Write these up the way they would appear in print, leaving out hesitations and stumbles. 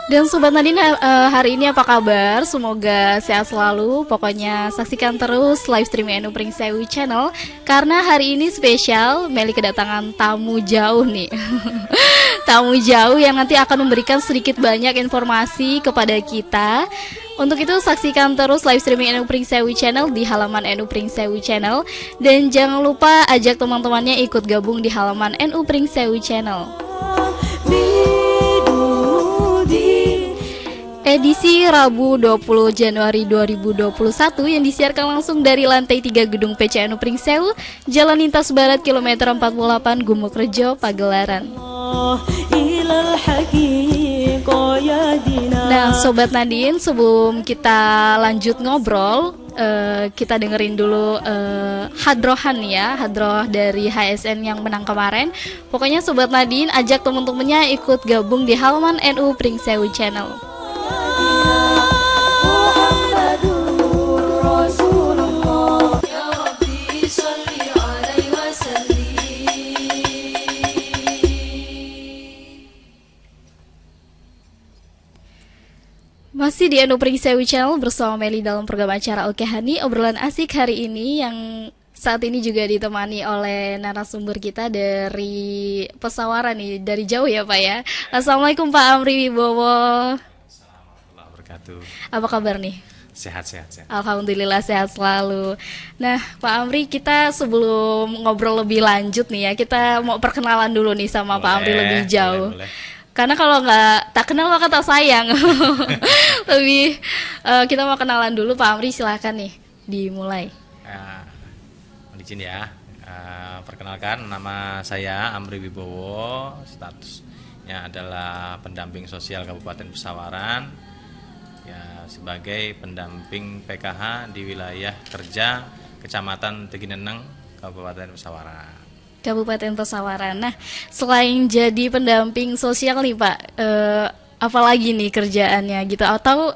Dan Sobat Nadine, hari ini apa kabar? Semoga sehat selalu. Pokoknya saksikan terus live streaming NU Pring Sewu Channel. Karena hari ini spesial, Meli kedatangan tamu jauh nih. Tamu jauh yang nanti akan memberikan sedikit banyak informasi kepada kita. Untuk itu saksikan terus live streaming NU Pring Sewu Channel di halaman NU Pring Sewu Channel. Dan jangan lupa ajak teman-temannya ikut gabung di halaman NU Pring Sewu Channel. Edisi Rabu 20 Januari 2021 yang disiarkan langsung dari lantai 3 Gedung PCNU Pring Sewu, Jalan Lintas Barat kilometer 48 Gumukrejo, Pagelaran. Nah, Sobat Nadine, sebelum kita lanjut ngobrol, kita dengerin dulu hadrohan ya, hadroh dari HSN yang menang kemarin. Pokoknya Sobat Nadine ajak teman-temannya ikut gabung di halaman NU Pring Sewu Channel. Masih di NU Pring Sewu Channel bersama Meli dalam program acara Oke Hani, obrolan asik hari ini yang saat ini juga ditemani oleh narasumber kita dari Pesawaran nih, dari jauh ya Pak ya. Assalamualaikum Pak Amri Wibowo. Assalamualaikum warahmatullahi wabarakatuh. Apa kabar nih? Sehat. Alhamdulillah sehat selalu. Nah Pak Amri, kita sebelum ngobrol lebih lanjut nih ya, kita mau perkenalan dulu nih sama Pak Amri lebih jauh. Boleh. Karena kalau nggak tak kenal maka tak sayang. Lebih kita mau kenalan dulu. Pak Amri silakan nih dimulai. Izin ya. Perkenalkan, nama saya Amri Wibowo. Statusnya adalah pendamping sosial Kabupaten Pesawaran. Ya, sebagai pendamping PKH di wilayah kerja Kecamatan Tegineneng, Kabupaten Pesawaran. Kabupaten Pesawaran. Nah, selain jadi pendamping sosial nih Pak, apalagi nih kerjaannya gitu atau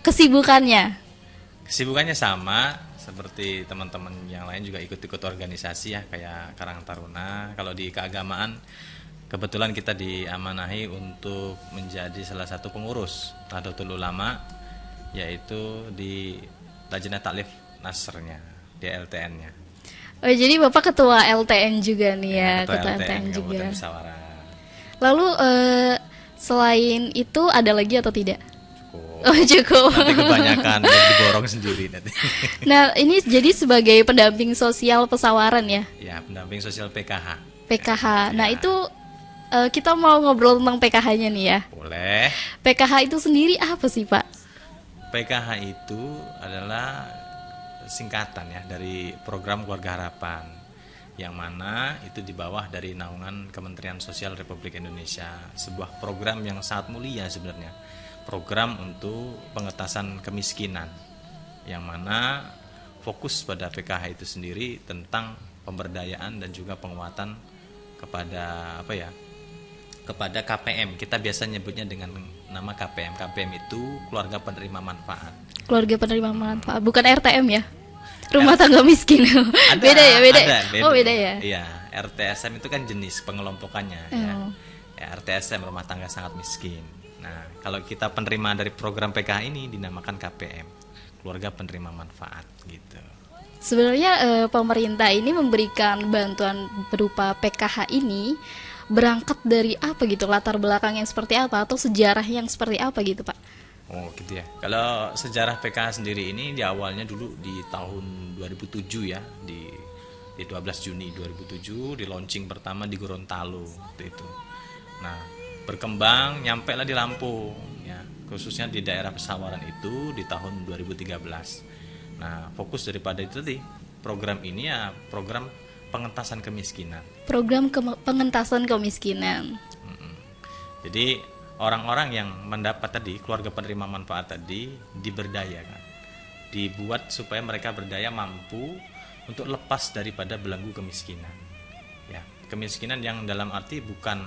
kesibukannya? Kesibukannya sama seperti teman-teman yang lain, juga ikut-ikut organisasi ya, kayak Karang Taruna. Kalau di keagamaan, kebetulan kita diamanahi untuk menjadi salah satu pengurus Nahdlatul Ulama, yaitu di Lajnah Taklif Nasrnya, di LTN-nya. Oh, jadi Bapak ketua LTN juga nih ya, ketua LTN juga. Lalu selain itu ada lagi atau tidak? Cukup. Oh, cukup. Nanti kebanyakan diborong sendiri nanti. Nah, ini jadi sebagai pendamping sosial Pesawaran ya? Ya, pendamping sosial PKH. PKH. Ya. Nah, itu kita mau ngobrol tentang PKH-nya nih ya. Boleh. PKH itu sendiri apa sih, Pak? PKH itu adalah singkatan ya dari program Keluarga Harapan, yang mana itu di bawah dari naungan Kementerian Sosial Republik Indonesia. Sebuah program yang sangat mulia sebenarnya, program untuk pengentasan kemiskinan, yang mana fokus pada PKH itu sendiri tentang pemberdayaan dan juga penguatan kepada kepada KPM. Kita biasa nyebutnya dengan nama KPM. KPM itu keluarga penerima manfaat. Keluarga penerima manfaat, bukan RTM ya? Rumah tangga miskin. Beda ya? Oh, beda ya? Iya, RTSM itu kan jenis pengelompokannya ya. RTSM, rumah tangga sangat miskin. Nah, kalau kita penerima dari program PKH ini dinamakan KPM, keluarga penerima manfaat gitu. Sebenarnya pemerintah ini memberikan bantuan berupa PKH ini berangkat dari apa gitu, latar belakang yang seperti apa atau sejarah yang seperti apa gitu Pak? Oh gitu ya. Kalau sejarah PKH sendiri ini di awalnya dulu di tahun 2007 ya, di 12 Juni 2007 di launching pertama di Gorontalo waktu itu. Nah, berkembang nyampe lah di Lampung ya, khususnya di daerah Pesawaran itu di tahun 2013. Nah, fokus daripada itu tadi program ini ya program pengentasan kemiskinan. Program pengentasan kemiskinan. Jadi orang-orang yang mendapat tadi, keluarga penerima manfaat tadi, diberdayakan, dibuat supaya mereka berdaya, mampu untuk lepas daripada belenggu kemiskinan. Ya, kemiskinan yang dalam arti bukan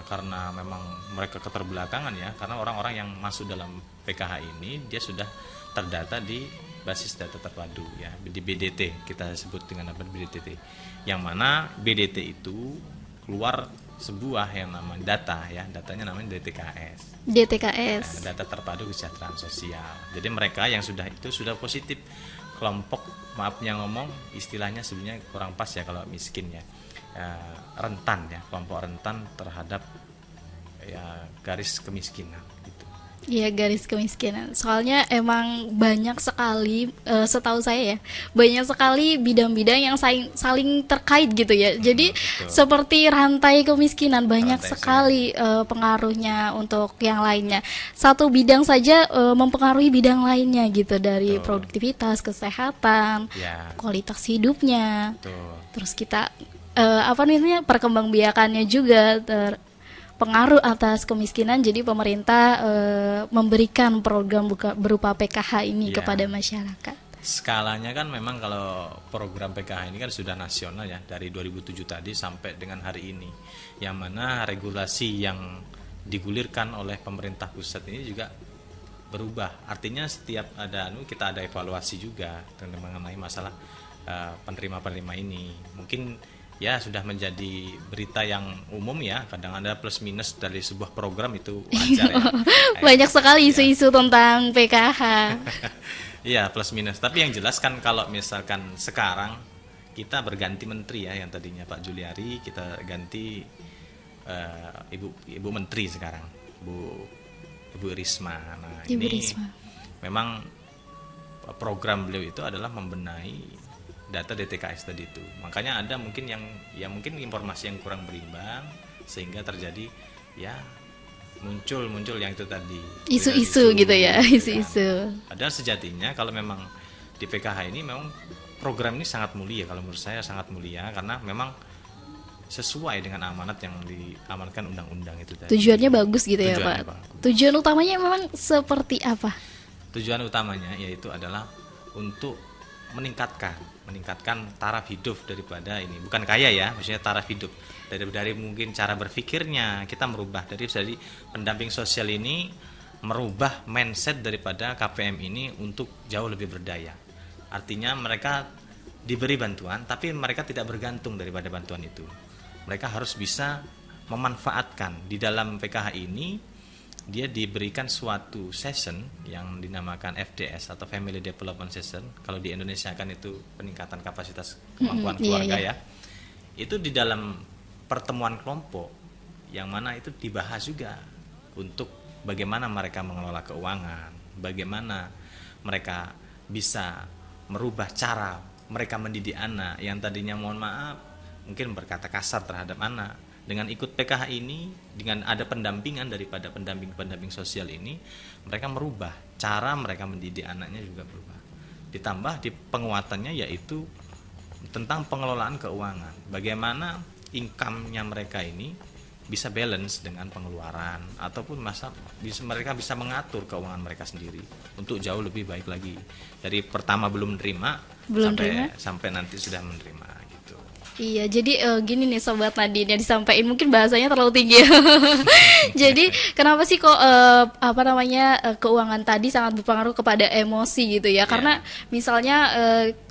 karena memang mereka keterbelakangan ya, karena orang-orang yang masuk dalam PKH ini dia sudah terdata di basis data terpadu ya, di BDT, kita sebut dengan apa BDT, yang mana BDT itu keluar sebuah yang namanya datanya namanya DTKS. DTKS. Data terpadu kesejahteraan sosial. Jadi mereka yang sudah positif, kelompok, maafnya ngomong, istilahnya sebenarnya kurang pas ya kalau miskin ya, rentan ya, kelompok rentan terhadap ya garis kemiskinan gitu. Iya, garis kemiskinan. Soalnya emang banyak sekali, setahu saya ya, banyak sekali bidang-bidang yang saling terkait gitu ya. Jadi Betul. seperti rantai kemiskinan, banyak Rantai sekali pengaruhnya untuk yang lainnya. Satu bidang saja mempengaruhi bidang lainnya gitu, dari Betul. produktivitas, kesehatan, Ya, kualitas hidupnya. betul. Terus kita perkembangbiakannya juga pengaruh atas kemiskinan. Jadi pemerintah memberikan program berupa PKH ini Ya. kepada masyarakat. Skalanya kan memang kalau program PKH ini kan sudah nasional ya, dari 2007 tadi sampai dengan hari ini, yang mana regulasi yang digulirkan oleh pemerintah pusat ini juga berubah. Artinya setiap kita ada evaluasi juga mengenai masalah penerima-penerima ini. Mungkin ya sudah menjadi berita yang umum ya, kadang ada plus minus dari sebuah program, itu wajar ya. Banyak sekali isu-isu tentang PKH. Iya, plus minus. Tapi yang jelas kan kalau misalkan sekarang kita berganti menteri ya, yang tadinya Pak Juliari kita ganti Ibu Menteri sekarang, Ibu Risma. Nah, Ibu ini Risma. memang program beliau itu adalah membenahi data DTKS tadi itu. Makanya ada mungkin mungkin informasi yang kurang berimbang sehingga terjadi ya muncul yang itu tadi, Isu-isu gitu ya, isu-isu. Padahal sejatinya kalau memang di PKH ini memang program ini sangat mulia, kalau menurut saya sangat mulia, karena memang sesuai dengan amanat yang diamanatkan undang-undang itu tadi. Tujuannya bagus gitu ya, Tujuannya Pak. bagus. Tujuan utamanya memang seperti apa? Tujuan utamanya yaitu adalah untuk meningkatkan taraf hidup daripada ini, bukan kaya ya, maksudnya taraf hidup dari mungkin cara berpikirnya, kita merubah dari pendamping sosial ini, merubah mindset daripada KPM ini untuk jauh lebih berdaya. Artinya mereka diberi bantuan tapi mereka tidak bergantung daripada bantuan itu, mereka harus bisa memanfaatkan. Di dalam PKH ini dia diberikan suatu session yang dinamakan FDS atau Family Development Session. Kalau di Indonesia kan itu peningkatan kapasitas kemampuan keluarga ya. Itu di dalam pertemuan kelompok yang mana itu dibahas juga untuk bagaimana mereka mengelola keuangan, bagaimana mereka bisa merubah cara mereka mendidik anak yang tadinya mohon maaf mungkin berkata kasar terhadap anak. Dengan ikut PKH ini, dengan ada pendampingan daripada pendamping sosial ini, mereka merubah cara mereka mendidik anaknya, juga berubah. Ditambah di penguatannya yaitu tentang pengelolaan keuangan. Bagaimana income-nya mereka ini bisa balance dengan pengeluaran, ataupun mereka bisa mengatur keuangan mereka sendiri untuk jauh lebih baik lagi. Dari pertama belum menerima sampai nanti sudah menerima. Iya, jadi gini nih Sobat Nadine, yang disampaikan mungkin bahasanya terlalu tinggi. Jadi kenapa sih kok keuangan tadi sangat berpengaruh kepada emosi gitu ya? Karena misalnya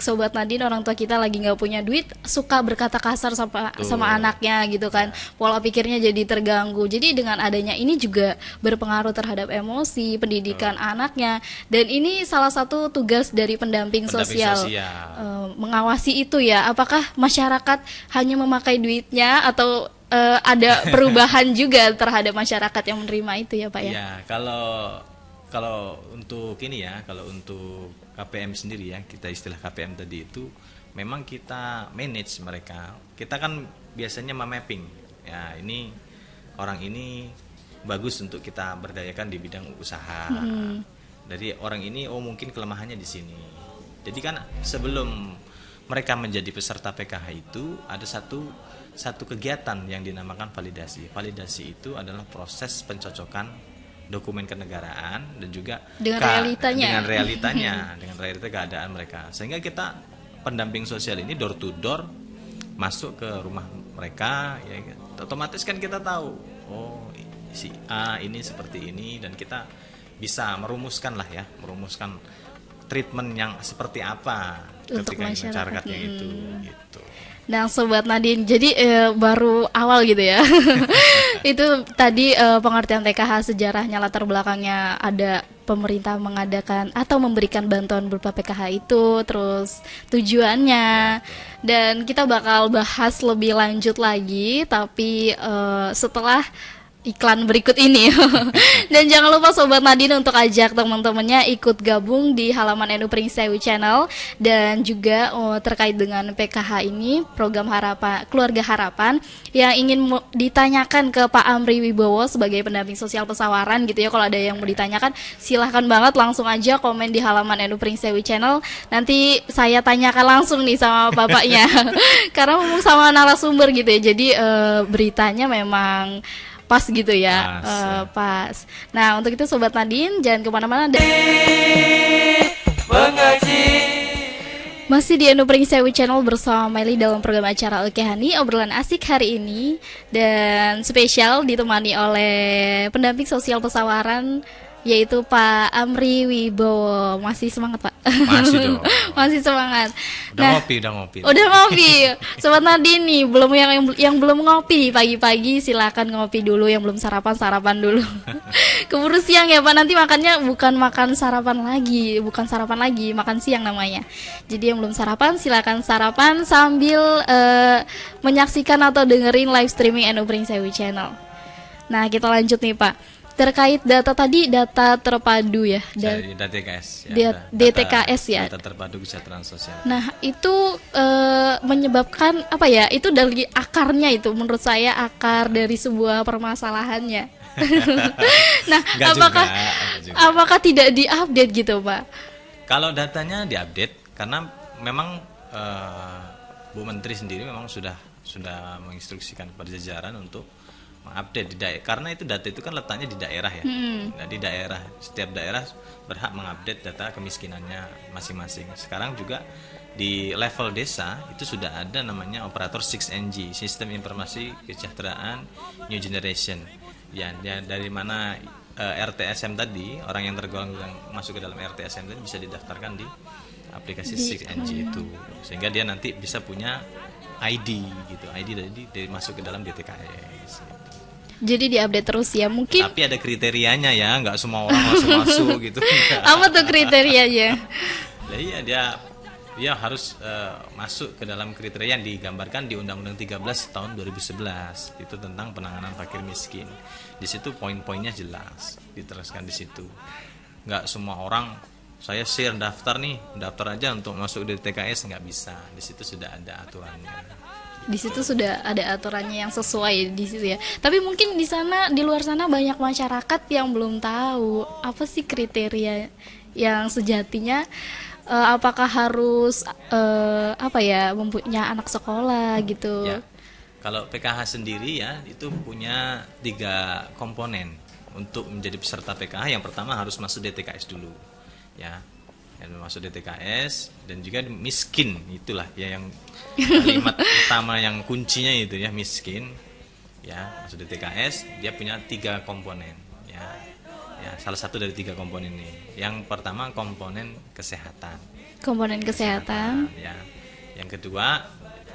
Sobat Nadine, orang tua kita lagi nggak punya duit, suka berkata kasar sama anaknya gitu kan. Pola pikirnya jadi terganggu. Jadi dengan adanya ini juga berpengaruh terhadap emosi, pendidikan anaknya. Dan ini salah satu tugas dari pendamping sosial. Mengawasi itu ya. Apakah masyarakat hanya memakai duitnya atau ada perubahan juga terhadap masyarakat yang menerima itu ya Pak ya? Ya, kalau untuk ini ya, kalau untuk KPM sendiri ya, kita istilah KPM tadi itu memang kita manage mereka. Kita kan biasanya memapping. Ya, ini orang ini bagus untuk kita berdayakan di bidang usaha. Dari orang ini mungkin kelemahannya di sini. Jadi kan sebelum mereka menjadi peserta PKH itu ada satu kegiatan yang dinamakan validasi. Validasi itu adalah proses pencocokan dokumen kenegaraan dan juga dengan realitanya, dengan realita keadaan mereka. Sehingga kita pendamping sosial ini door to door masuk ke rumah mereka, ya, otomatis kan kita tahu, si A ini seperti ini, dan kita bisa merumuskan treatment yang seperti apa untuk ketika masyarakatnya itu gitu. Nah, Sobat Nadine, jadi baru awal gitu ya. Itu tadi pengertian TKH, sejarahnya, latar belakangnya, ada pemerintah mengadakan atau memberikan bantuan berupa PKH itu, terus tujuannya. Dan kita bakal bahas lebih lanjut lagi, tapi setelah iklan berikut ini. Dan jangan lupa Sobat Nadine untuk ajak teman-temannya ikut gabung di halaman NU Pringsewu Channel. Dan juga terkait dengan PKH ini, program harapan keluarga harapan, yang ingin ditanyakan ke Pak Amri Wibowo sebagai pendamping sosial Pesawaran gitu ya. Kalau ada yang mau ditanyakan, silahkan banget langsung aja komen di halaman NU Pringsewu Channel. Nanti saya tanyakan langsung nih sama bapaknya. Karena ngomong sama narasumber gitu ya. Jadi beritanya memang pas gitu ya, pas. Nah, untuk itu Sobat Nadine, jangan kemana-mana. Masih di NU Pringsewu Channel bersama Meli dalam program acara Oke Hani, obrolan asik hari ini. Dan spesial ditemani oleh pendamping sosial Pesawaran, yaitu Pak Amri Wibowo. Masih semangat, Pak? Masih dong. Masih semangat. Udah ngopi. Udah ngopi. Sobat Nadine nih, belum yang belum ngopi pagi-pagi, silakan ngopi dulu. Yang belum sarapan dulu. Keburu siang ya, Pak. Nanti makannya bukan makan sarapan lagi, makan siang namanya. Jadi yang belum sarapan, silakan sarapan sambil menyaksikan atau dengerin live streaming NU Pringsewu Channel. Nah, kita lanjut nih, Pak. Terkait data tadi, data terpadu ya, DTKS DTKS ya, data terpadu kesejahteraan sosial. Nah, itu menyebabkan apa ya, itu dari akarnya, itu menurut saya akar dari sebuah permasalahannya. Nah, apakah tidak diupdate gitu, Pak? Kalau datanya diupdate, karena memang Bu Menteri sendiri memang sudah menginstruksikan kepada jajaran untuk mengupdate di daerah, karena itu data itu kan letaknya di daerah ya. Nah, di daerah, setiap daerah berhak mengupdate data kemiskinannya masing-masing. Sekarang juga di level desa itu sudah ada namanya operator 6NG, Sistem Informasi Kesejahteraan New Generation. Ya, dari mana RTSM tadi, orang yang tergolong masuk ke dalam RTSM tadi bisa didaftarkan di aplikasi 6NG itu, sehingga dia nanti bisa punya ID gitu, ID dari masuk ke dalam DTKS. Jadi diupdate terus ya, mungkin. Tapi ada kriterianya ya, nggak semua orang masuk gitu. Apa tuh kriterianya? Nah, iya, dia harus masuk ke dalam kriteria yang digambarkan di Undang-Undang 13 tahun 2011 itu tentang penanganan fakir miskin. Di situ poin-poinnya jelas diteruskan di situ. Nggak semua orang saya share daftar aja untuk masuk di TKS, nggak bisa. Di situ sudah ada aturannya. Di situ sudah ada aturannya yang sesuai di situ ya. Tapi mungkin di luar sana banyak masyarakat yang belum tahu apa sih kriteria yang sejatinya. Apakah harus mempunyai anak sekolah gitu? Ya. Kalau PKH sendiri ya itu punya 3 komponen untuk menjadi peserta PKH. Yang pertama harus masuk DTKS dulu, ya. Masuk DTKS dan juga miskin, itulah ya yang kalimat utama yang kuncinya itu ya, miskin ya. Masuk DTKS dia punya 3 komponen ya, salah satu dari 3 komponen ini. Yang pertama komponen kesehatan ya, yang kedua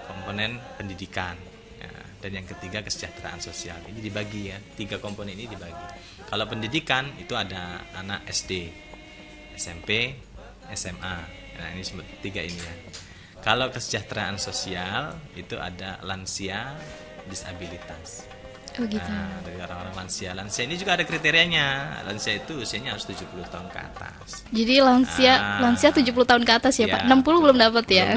komponen pendidikan ya, dan yang ketiga kesejahteraan sosial. Ini dibagi ya, 3 komponen ini dibagi. Kalau pendidikan itu ada anak SD, SMP, SMA. Nah, ini sebut 3 ini ya. Kalau kesejahteraan sosial itu ada lansia, disabilitas. Oh gitu. Nah, dari orang-orang lansia ini juga ada kriterianya. Lansia itu usianya harus 70 tahun ke atas. Jadi lansia 70 tahun ke atas ya, Pak. 60 belum dapat ya.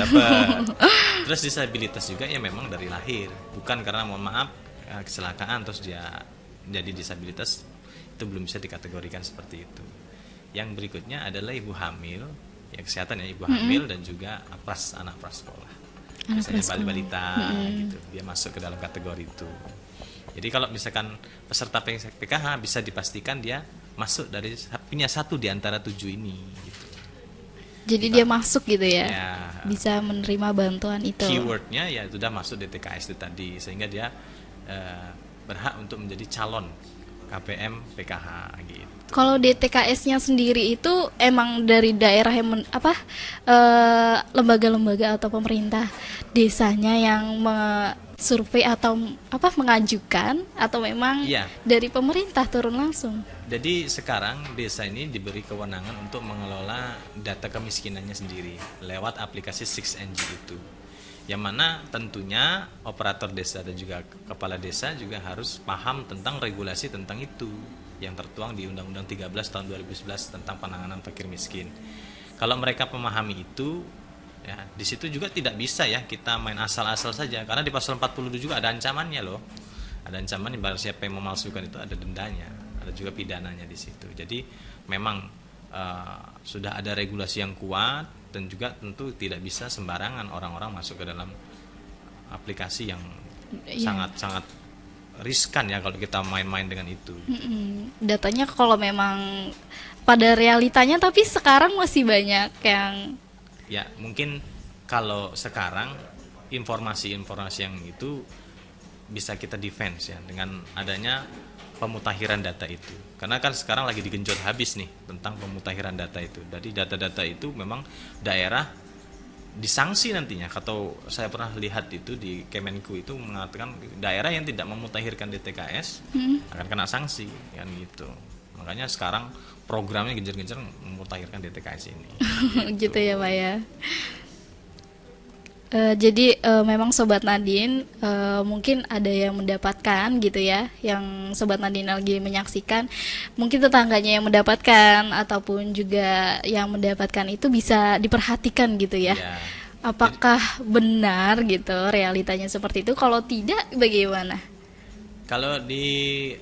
Terus disabilitas juga ya memang dari lahir, bukan karena mohon maaf kecelakaan terus dia jadi disabilitas, itu belum bisa dikategorikan seperti itu. Yang berikutnya adalah ibu hamil, ya kesehatan ya, ibu hamil dan juga anak prasekolah. Misalnya balita gitu, dia masuk ke dalam kategori itu. Jadi kalau misalkan peserta PKH bisa dipastikan dia masuk dari punya 1 di antara 7 ini gitu. Jadi dia masuk gitu ya, bisa menerima bantuan itu. Keywordnya ya sudah masuk DTKS itu tadi, sehingga dia berhak untuk menjadi calon KPM PKH gitu. Kalau DTKS-nya sendiri itu emang dari daerah yang lembaga-lembaga atau pemerintah desanya yang survei atau mengajukan, atau memang dari pemerintah turun langsung? Jadi sekarang desa ini diberi kewenangan untuk mengelola data kemiskinannya sendiri lewat aplikasi 6NG itu. Yang mana tentunya operator desa dan juga kepala desa juga harus paham tentang regulasi tentang itu yang tertuang di Undang-Undang 13 tahun 2011 tentang penanganan fakir miskin. Kalau mereka memahami itu, ya di situ juga tidak bisa ya kita main asal-asal saja, karena di pasal 40 juga ada ancamannya loh. Ada ancaman barang siapa yang memalsukan itu ada dendanya, ada juga pidananya di situ. Jadi memang sudah ada regulasi yang kuat, dan juga tentu tidak bisa sembarangan orang-orang masuk ke dalam aplikasi yang sangat-sangat riskan ya kalau kita main-main dengan itu. Datanya kalau memang pada realitanya, tapi sekarang masih banyak yang ya mungkin kalau sekarang informasi-informasi yang itu bisa kita defense ya dengan adanya pemutakhiran data itu, karena kan sekarang lagi digenjot habis nih tentang pemutakhiran data itu. Jadi data-data itu memang daerah disanksi nantinya. Atau saya pernah lihat itu di Kemenku itu mengatakan daerah yang tidak memutakhirkan DTKS akan kena sanksi kan gitu. Makanya sekarang programnya gencar-gencar memutakhirkan DTKS ini. Gitu ya Pak ya. Jadi memang Sobat Nadine mungkin ada yang mendapatkan gitu ya, yang Sobat Nadine lagi menyaksikan, mungkin tetangganya yang mendapatkan ataupun juga yang mendapatkan itu bisa diperhatikan gitu ya. Apakah benar gitu realitanya seperti itu? Kalau tidak bagaimana? Kalau di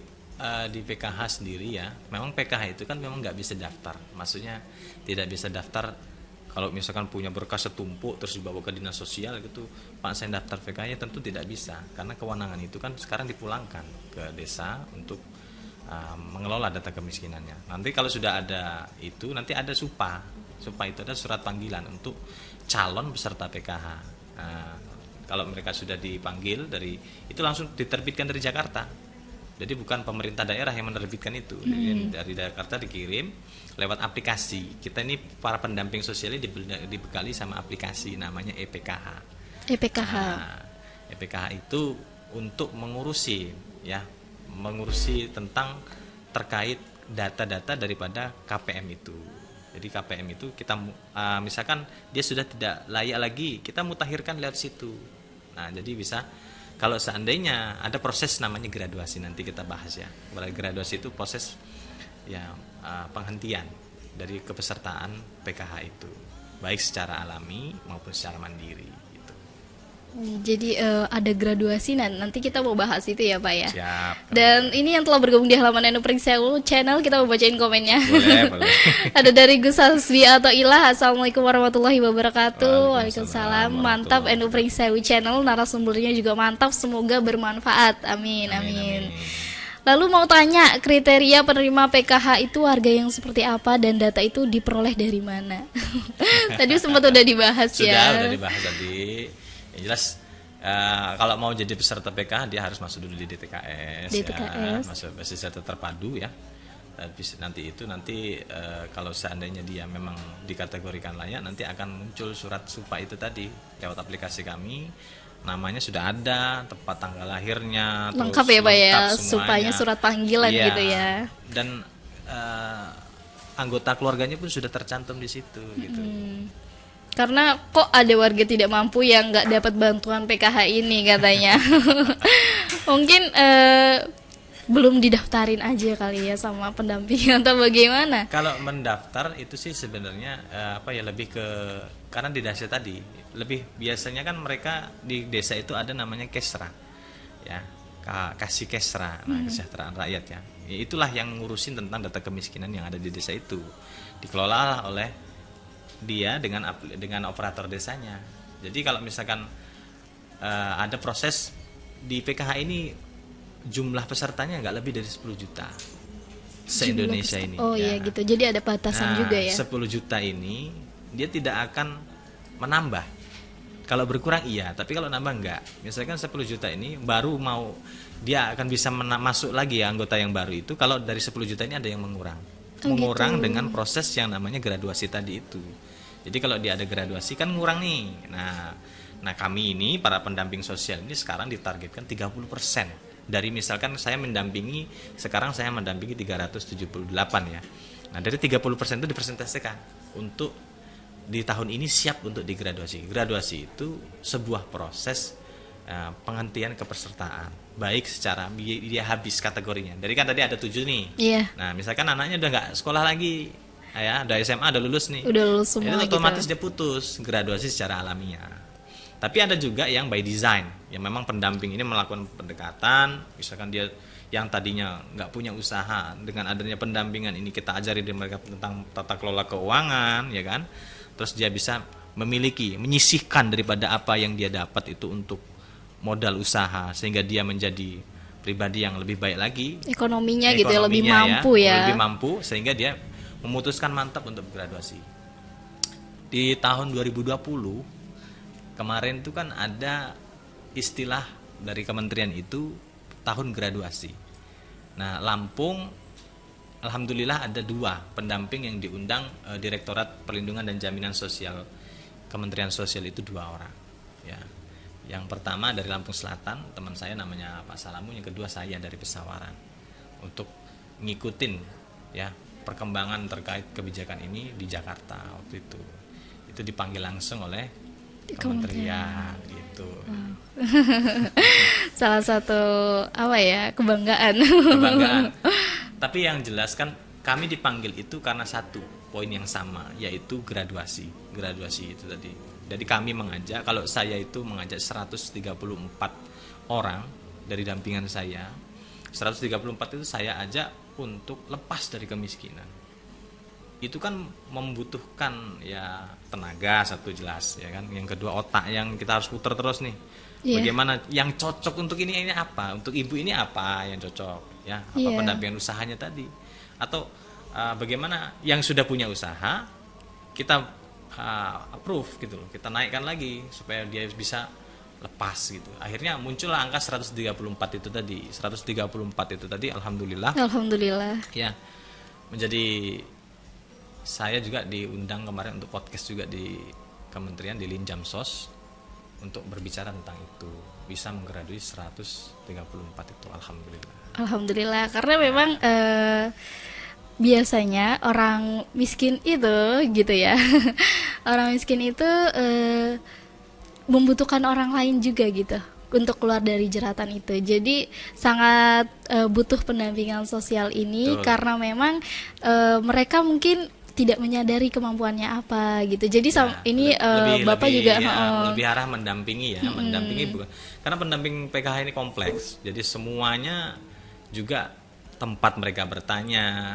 PKH sendiri ya, memang PKH itu kan memang nggak bisa daftar, maksudnya tidak bisa daftar. Kalau misalkan punya berkas setumpuk terus dibawa ke dinas sosial gitu, Pak saya daftar PKH, tentu tidak bisa, karena kewenangan itu kan sekarang dipulangkan ke desa untuk mengelola data kemiskinannya. Nanti kalau sudah ada itu, nanti ada SUPA itu ada surat panggilan untuk calon peserta PKH. Kalau mereka sudah dipanggil dari itu, langsung diterbitkan dari Jakarta. Jadi bukan pemerintah daerah yang menerbitkan itu. Jadi dari Jakarta dikirim lewat aplikasi. Kita ini para pendamping sosialnya dibekali sama aplikasi namanya EPKH. EPKH. EPKH itu untuk mengurusi tentang terkait data-data daripada KPM itu. Jadi KPM itu kita misalkan dia sudah tidak layak lagi, kita mutakhirkan lewat situ. Nah, jadi bisa. Kalau seandainya ada proses namanya graduasi, nanti kita bahas ya. Graduasi itu proses penghentian dari kepesertaan PKH itu, baik secara alami maupun secara mandiri gitu. Jadi ada graduasi, nanti kita mau bahas itu ya Pak ya. Siap. Dan ini yang telah bergabung di halaman Enu Pringsewu channel, kita mau bacain komennya. Boleh. Ada dari Gus Hasbi atau Ilah, Assalamualaikum warahmatullahi wabarakatuh. Waalaikumsalam. Mantap Enu Pringsewu channel, narasumbernya juga mantap, semoga bermanfaat. Amin. Lalu mau tanya, kriteria penerima PKH itu warga yang seperti apa dan data itu diperoleh dari mana? Tadi sempat udah dibahas ya. Sudah dibahas tadi. Yang jelas kalau mau jadi peserta PKH dia harus masuk dulu di DTKS. Ya, masuk basis data terpadu ya. Nanti kalau seandainya dia memang dikategorikan layak, nanti akan muncul surat SUPA itu tadi lewat aplikasi kami. Namanya sudah ada, tempat tanggal lahirnya, lengkap ya Pak ya, SUPA-nya surat panggilan gitu ya. Dan anggota keluarganya pun sudah tercantum di situ gitu. Karena kok ada warga tidak mampu yang nggak dapat bantuan PKH ini katanya. Mungkin belum didaftarin aja kali ya sama pendamping atau bagaimana? Kalau mendaftar itu sih sebenarnya lebih ke, karena di desa tadi lebih biasanya kan mereka di desa itu ada namanya kesra ya, kasih kesra, kesejahteraan rakyat ya. Itulah yang ngurusin tentang data kemiskinan yang ada di desa itu, dikelola oleh dia dengan operator desanya. Jadi kalau misalkan ada proses di PKH ini, jumlah pesertanya nggak lebih dari 10 juta se-Indonesia ini. Oh iya gitu, jadi ada batasan juga ya. 10 juta ini dia tidak akan menambah Kalau berkurang iya, tapi kalau nambah enggak. Misalkan 10 juta ini baru mau dia akan bisa masuk lagi ya anggota yang baru itu kalau dari 10 juta ini ada yang mengurang. Mengurang gitu. dengan proses yang namanya graduasi tadi itu. Jadi kalau dia ada graduasi kan ngurang nih. Nah kami ini para pendamping sosial ini sekarang ditargetkan 30%. Dari misalkan saya mendampingi, sekarang saya mendampingi 378 ya. Nah dari 30% itu dipresentasikan untuk di tahun ini siap untuk digraduasi. Graduasi itu sebuah proses penghentian kepesertaan, baik secara dia habis kategorinya. Dari kan tadi ada 7 nih. Iya. Nah misalkan anaknya udah nggak sekolah lagi, ya udah SMA udah lulus nih. Udah lulus semua itu otomatis gitu. dia putus graduasi secara alamiah. Tapi ada juga yang by design, yang memang pendamping ini melakukan pendekatan, misalkan dia yang tadinya nggak punya usaha, dengan adanya pendampingan ini kita ajari mereka tentang tata kelola keuangan, ya kan? Terus dia bisa menyisihkan daripada apa yang dia dapat itu untuk modal usaha, sehingga dia menjadi pribadi yang lebih baik lagi. Ekonominya gitu ya, lebih mampu ya. Lebih mampu, sehingga dia memutuskan mantap untuk graduasi. Di tahun 2020 kemarin itu kan ada istilah dari kementerian itu tahun graduasi. Nah Lampung alhamdulillah ada 2 pendamping yang diundang Direktorat Perlindungan dan Jaminan Sosial Kementerian Sosial itu 2 orang. Ya. Yang pertama dari Lampung Selatan teman saya namanya Pak Salamu, yang kedua saya dari Pesawaran untuk ngikutin ya perkembangan terkait kebijakan ini di Jakarta waktu itu. Itu dipanggil langsung oleh kementerian gitu. Wow. Salah satu kebanggaan. Tapi yang jelas kan kami dipanggil itu karena satu poin yang sama, yaitu graduasi itu tadi. Jadi kami mengajak, kalau saya itu mengajak 134 orang dari dampingan saya. 134 itu saya ajak untuk lepas dari kemiskinan. Itu kan membutuhkan ya tenaga satu jelas ya kan, yang kedua otak yang kita harus putar terus nih. Bagaimana yang cocok untuk ini apa, untuk ibu ini apa yang cocok ya, apa pendampingan usahanya tadi, atau bagaimana yang sudah punya usaha kita approve gitu loh, kita naikkan lagi supaya dia bisa lepas gitu. Akhirnya muncullah angka 134 itu tadi. 134 itu tadi alhamdulillah ya menjadi. Saya juga diundang kemarin untuk podcast juga di kementerian, di Linjamsos, untuk berbicara tentang itu. Bisa menggraduasi 134 itu Alhamdulillah karena memang biasanya orang miskin itu gitu ya. Orang miskin itu membutuhkan orang lain juga gitu untuk keluar dari jeratan itu. Jadi sangat butuh pendampingan sosial ini. Betul. Karena memang mereka mungkin tidak menyadari kemampuannya apa gitu. Jadi ini Bapak juga lebih arah mendampingi ya, mendampingi bukan. Karena pendamping PKH ini kompleks. Jadi semuanya juga tempat mereka bertanya,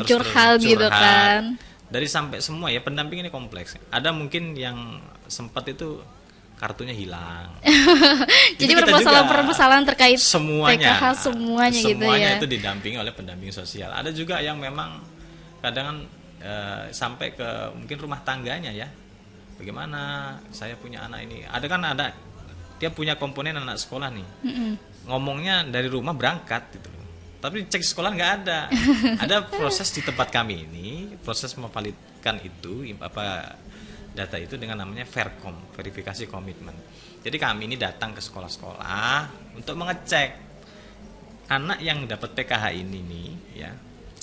curhat gitu kan. Dari sampai semua ya, pendamping ini kompleks. Ada mungkin yang sempat itu kartunya hilang. Jadi permasalahan terkait semuanya, PKH semuanya gitu ya. Semuanya itu didampingi oleh pendamping sosial. Ada juga yang memang kadang sampai ke mungkin rumah tangganya ya. Bagaimana saya punya anak ini. Ada dia punya komponen anak sekolah nih. Ngomongnya dari rumah berangkat gitu. Tapi cek sekolah nggak ada. Ada proses di tempat kami ini, proses memvalidkan itu data itu dengan namanya Verkom, verifikasi komitmen. Jadi kami ini datang ke sekolah-sekolah untuk mengecek anak yang dapat PKH ini nih ya,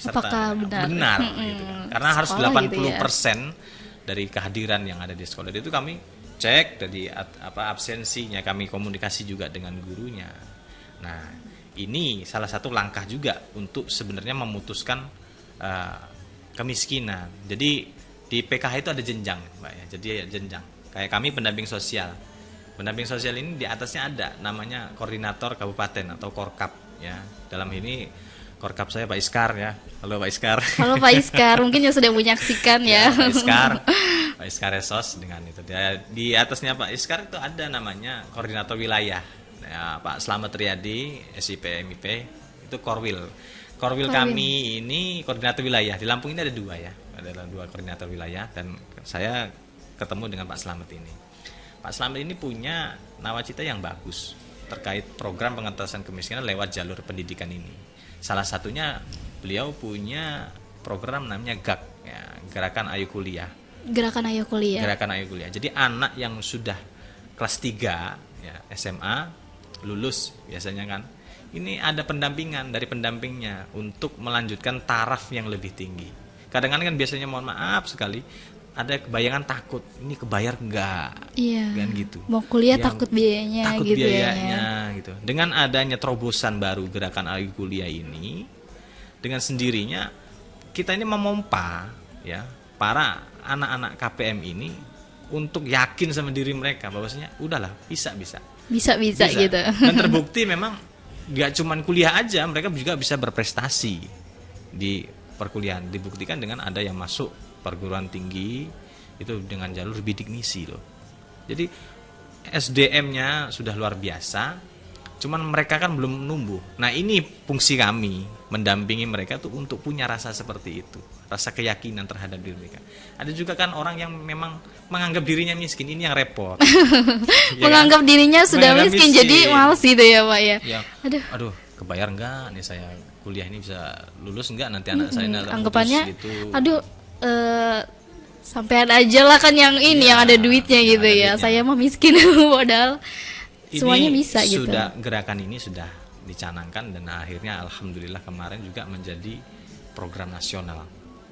apakah benar gitu kan. Karena harus 80% gitu ya, dari kehadiran yang ada di sekolah itu kami cek dari absensinya, kami komunikasi juga dengan gurunya. Nah, ini salah satu langkah juga untuk sebenarnya memutuskan kemiskinan. Jadi di PKH itu ada jenjang, Mbak ya. Jadi jenjang. Kayak kami pendamping sosial. Pendamping sosial ini di atasnya ada namanya koordinator kabupaten atau Korkap ya. Dalam ini Korkap saya Pak Iskar ya. Halo Pak Iskar. Halo Pak Iskar, mungkin yang sudah menyaksikan ya. Pak Iskar Esos dengan itu. Di atasnya Pak Iskar itu ada namanya koordinator wilayah. Ya, Pak Slamet Riyadi, SIP MIP, itu Korwil. Korwil kami ini koordinator wilayah. Di Lampung ini ada 2 ya. Ada 2 koordinator wilayah dan saya ketemu dengan Pak Slamet ini. Pak Slamet ini punya nawacita yang bagus terkait program pengentasan kemiskinan lewat jalur pendidikan ini. Salah satunya beliau punya program namanya GAK, ya, Gerakan Ayo Kuliah. Gerakan Ayo Kuliah. Gerakan Ayo Kuliah. Jadi anak yang sudah kelas 3 ya, SMA lulus biasanya kan, ini ada pendampingan dari pendampingnya untuk melanjutkan taraf yang lebih tinggi. Kadang-kadang kan biasanya mohon maaf sekali ada kebayangan takut, ini kebayar enggak? Iya. Kan gitu. Mau kuliah Yang takut biayanya takut gitu biayanya ya. gitu. Dengan adanya terobosan baru Gerakan Ayo Kuliah ini, dengan sendirinya kita ini memompa ya para anak-anak KPM ini untuk yakin sama diri mereka bahwasanya udahlah bisa Bisa gitu. dan terbukti memang nggak cuman kuliah aja, mereka juga bisa berprestasi di perkuliahan. Dibuktikan dengan ada yang masuk perguruan tinggi itu dengan jalur bidik misi loh. Jadi SDM-nya sudah luar biasa, cuman mereka kan belum numbuh. Nah ini fungsi kami mendampingi mereka tuh untuk punya rasa seperti itu, rasa keyakinan terhadap diri mereka. Ada juga kan orang yang memang menganggap dirinya miskin, ini yang repot. Ya Menganggap kan? dirinya sudah Menganggap miskin, jadi males gitu ya Pak ya. Ya, aduh, kebayar enggak nih saya kuliah ini bisa lulus enggak nanti anak saya Anggapannya, gitu. aduh, sampean aja lah kan yang ini yang ada duitnya gitu ya. duitnya. Saya mah miskin padahal semuanya bisa gitu. Gerakan ini sudah dicanangkan dan akhirnya alhamdulillah kemarin juga menjadi program nasional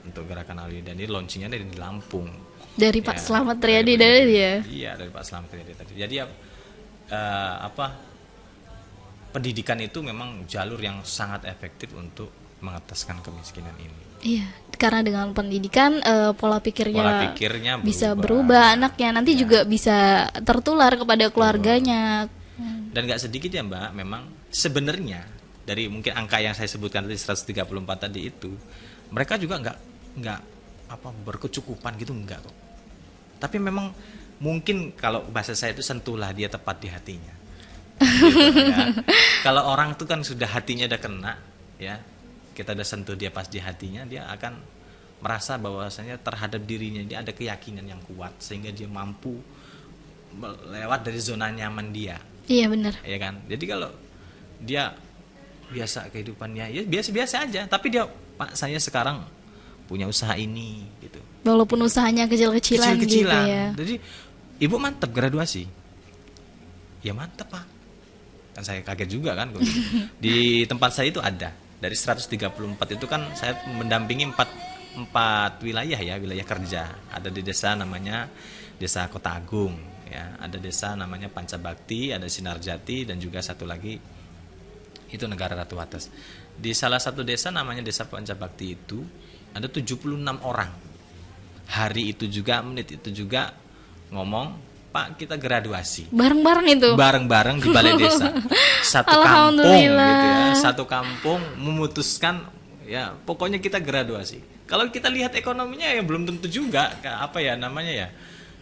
untuk Gerakan Ayo, dan ini launchingnya dari Lampung. Dari Pak Slamet Riyadi dari dia. Iya, dari Pak Slamet Riyadi tadi. Jadi pendidikan itu memang jalur yang sangat efektif untuk mengetaskan kemiskinan ini. Iya, karena dengan pendidikan pola pikirnya bisa berubah anaknya, nanti juga bisa tertular kepada keluarganya. Dan nggak sedikit ya Mbak, memang sebenarnya dari mungkin angka yang saya sebutkan tadi 134 tadi itu, mereka juga nggak berkecukupan gitu, enggak kok. Tapi memang mungkin kalau bahasa saya itu sentuhlah dia tepat di hatinya. Gitu, ya. Kalau orang itu kan sudah hatinya udah kena, ya kita udah sentuh dia pas di hatinya, dia akan merasa bahwasanya terhadap dirinya dia ada keyakinan yang kuat sehingga dia mampu lewat dari zona nyaman dia. Iya benar. Ya kan. Jadi kalau dia biasa kehidupannya ya biasa-biasa aja, tapi dia Pak saya sekarang punya usaha ini gitu. Walaupun usahanya kecil-kecilan gitu ya. Jadi ibu mantap graduasi. Ya mantap Pak. Kan saya kaget juga kan. Di tempat saya itu ada dari 134 itu kan saya mendampingi 4 wilayah ya, wilayah kerja. Ada di desa namanya Desa Kota Agung ya, ada desa namanya Pancabakti, ada Sinarjati, dan juga satu lagi itu Negara Ratu Atas. Di salah satu desa namanya Desa Pancabakti itu ada 76 orang. Hari itu juga, menit itu juga ngomong, Pak kita graduasi. Bareng-bareng itu. Bareng-bareng di balai desa. Satu kampung gitu ya. Satu kampung memutuskan ya pokoknya kita graduasi. Kalau kita lihat ekonominya ya belum tentu juga apa ya namanya ya.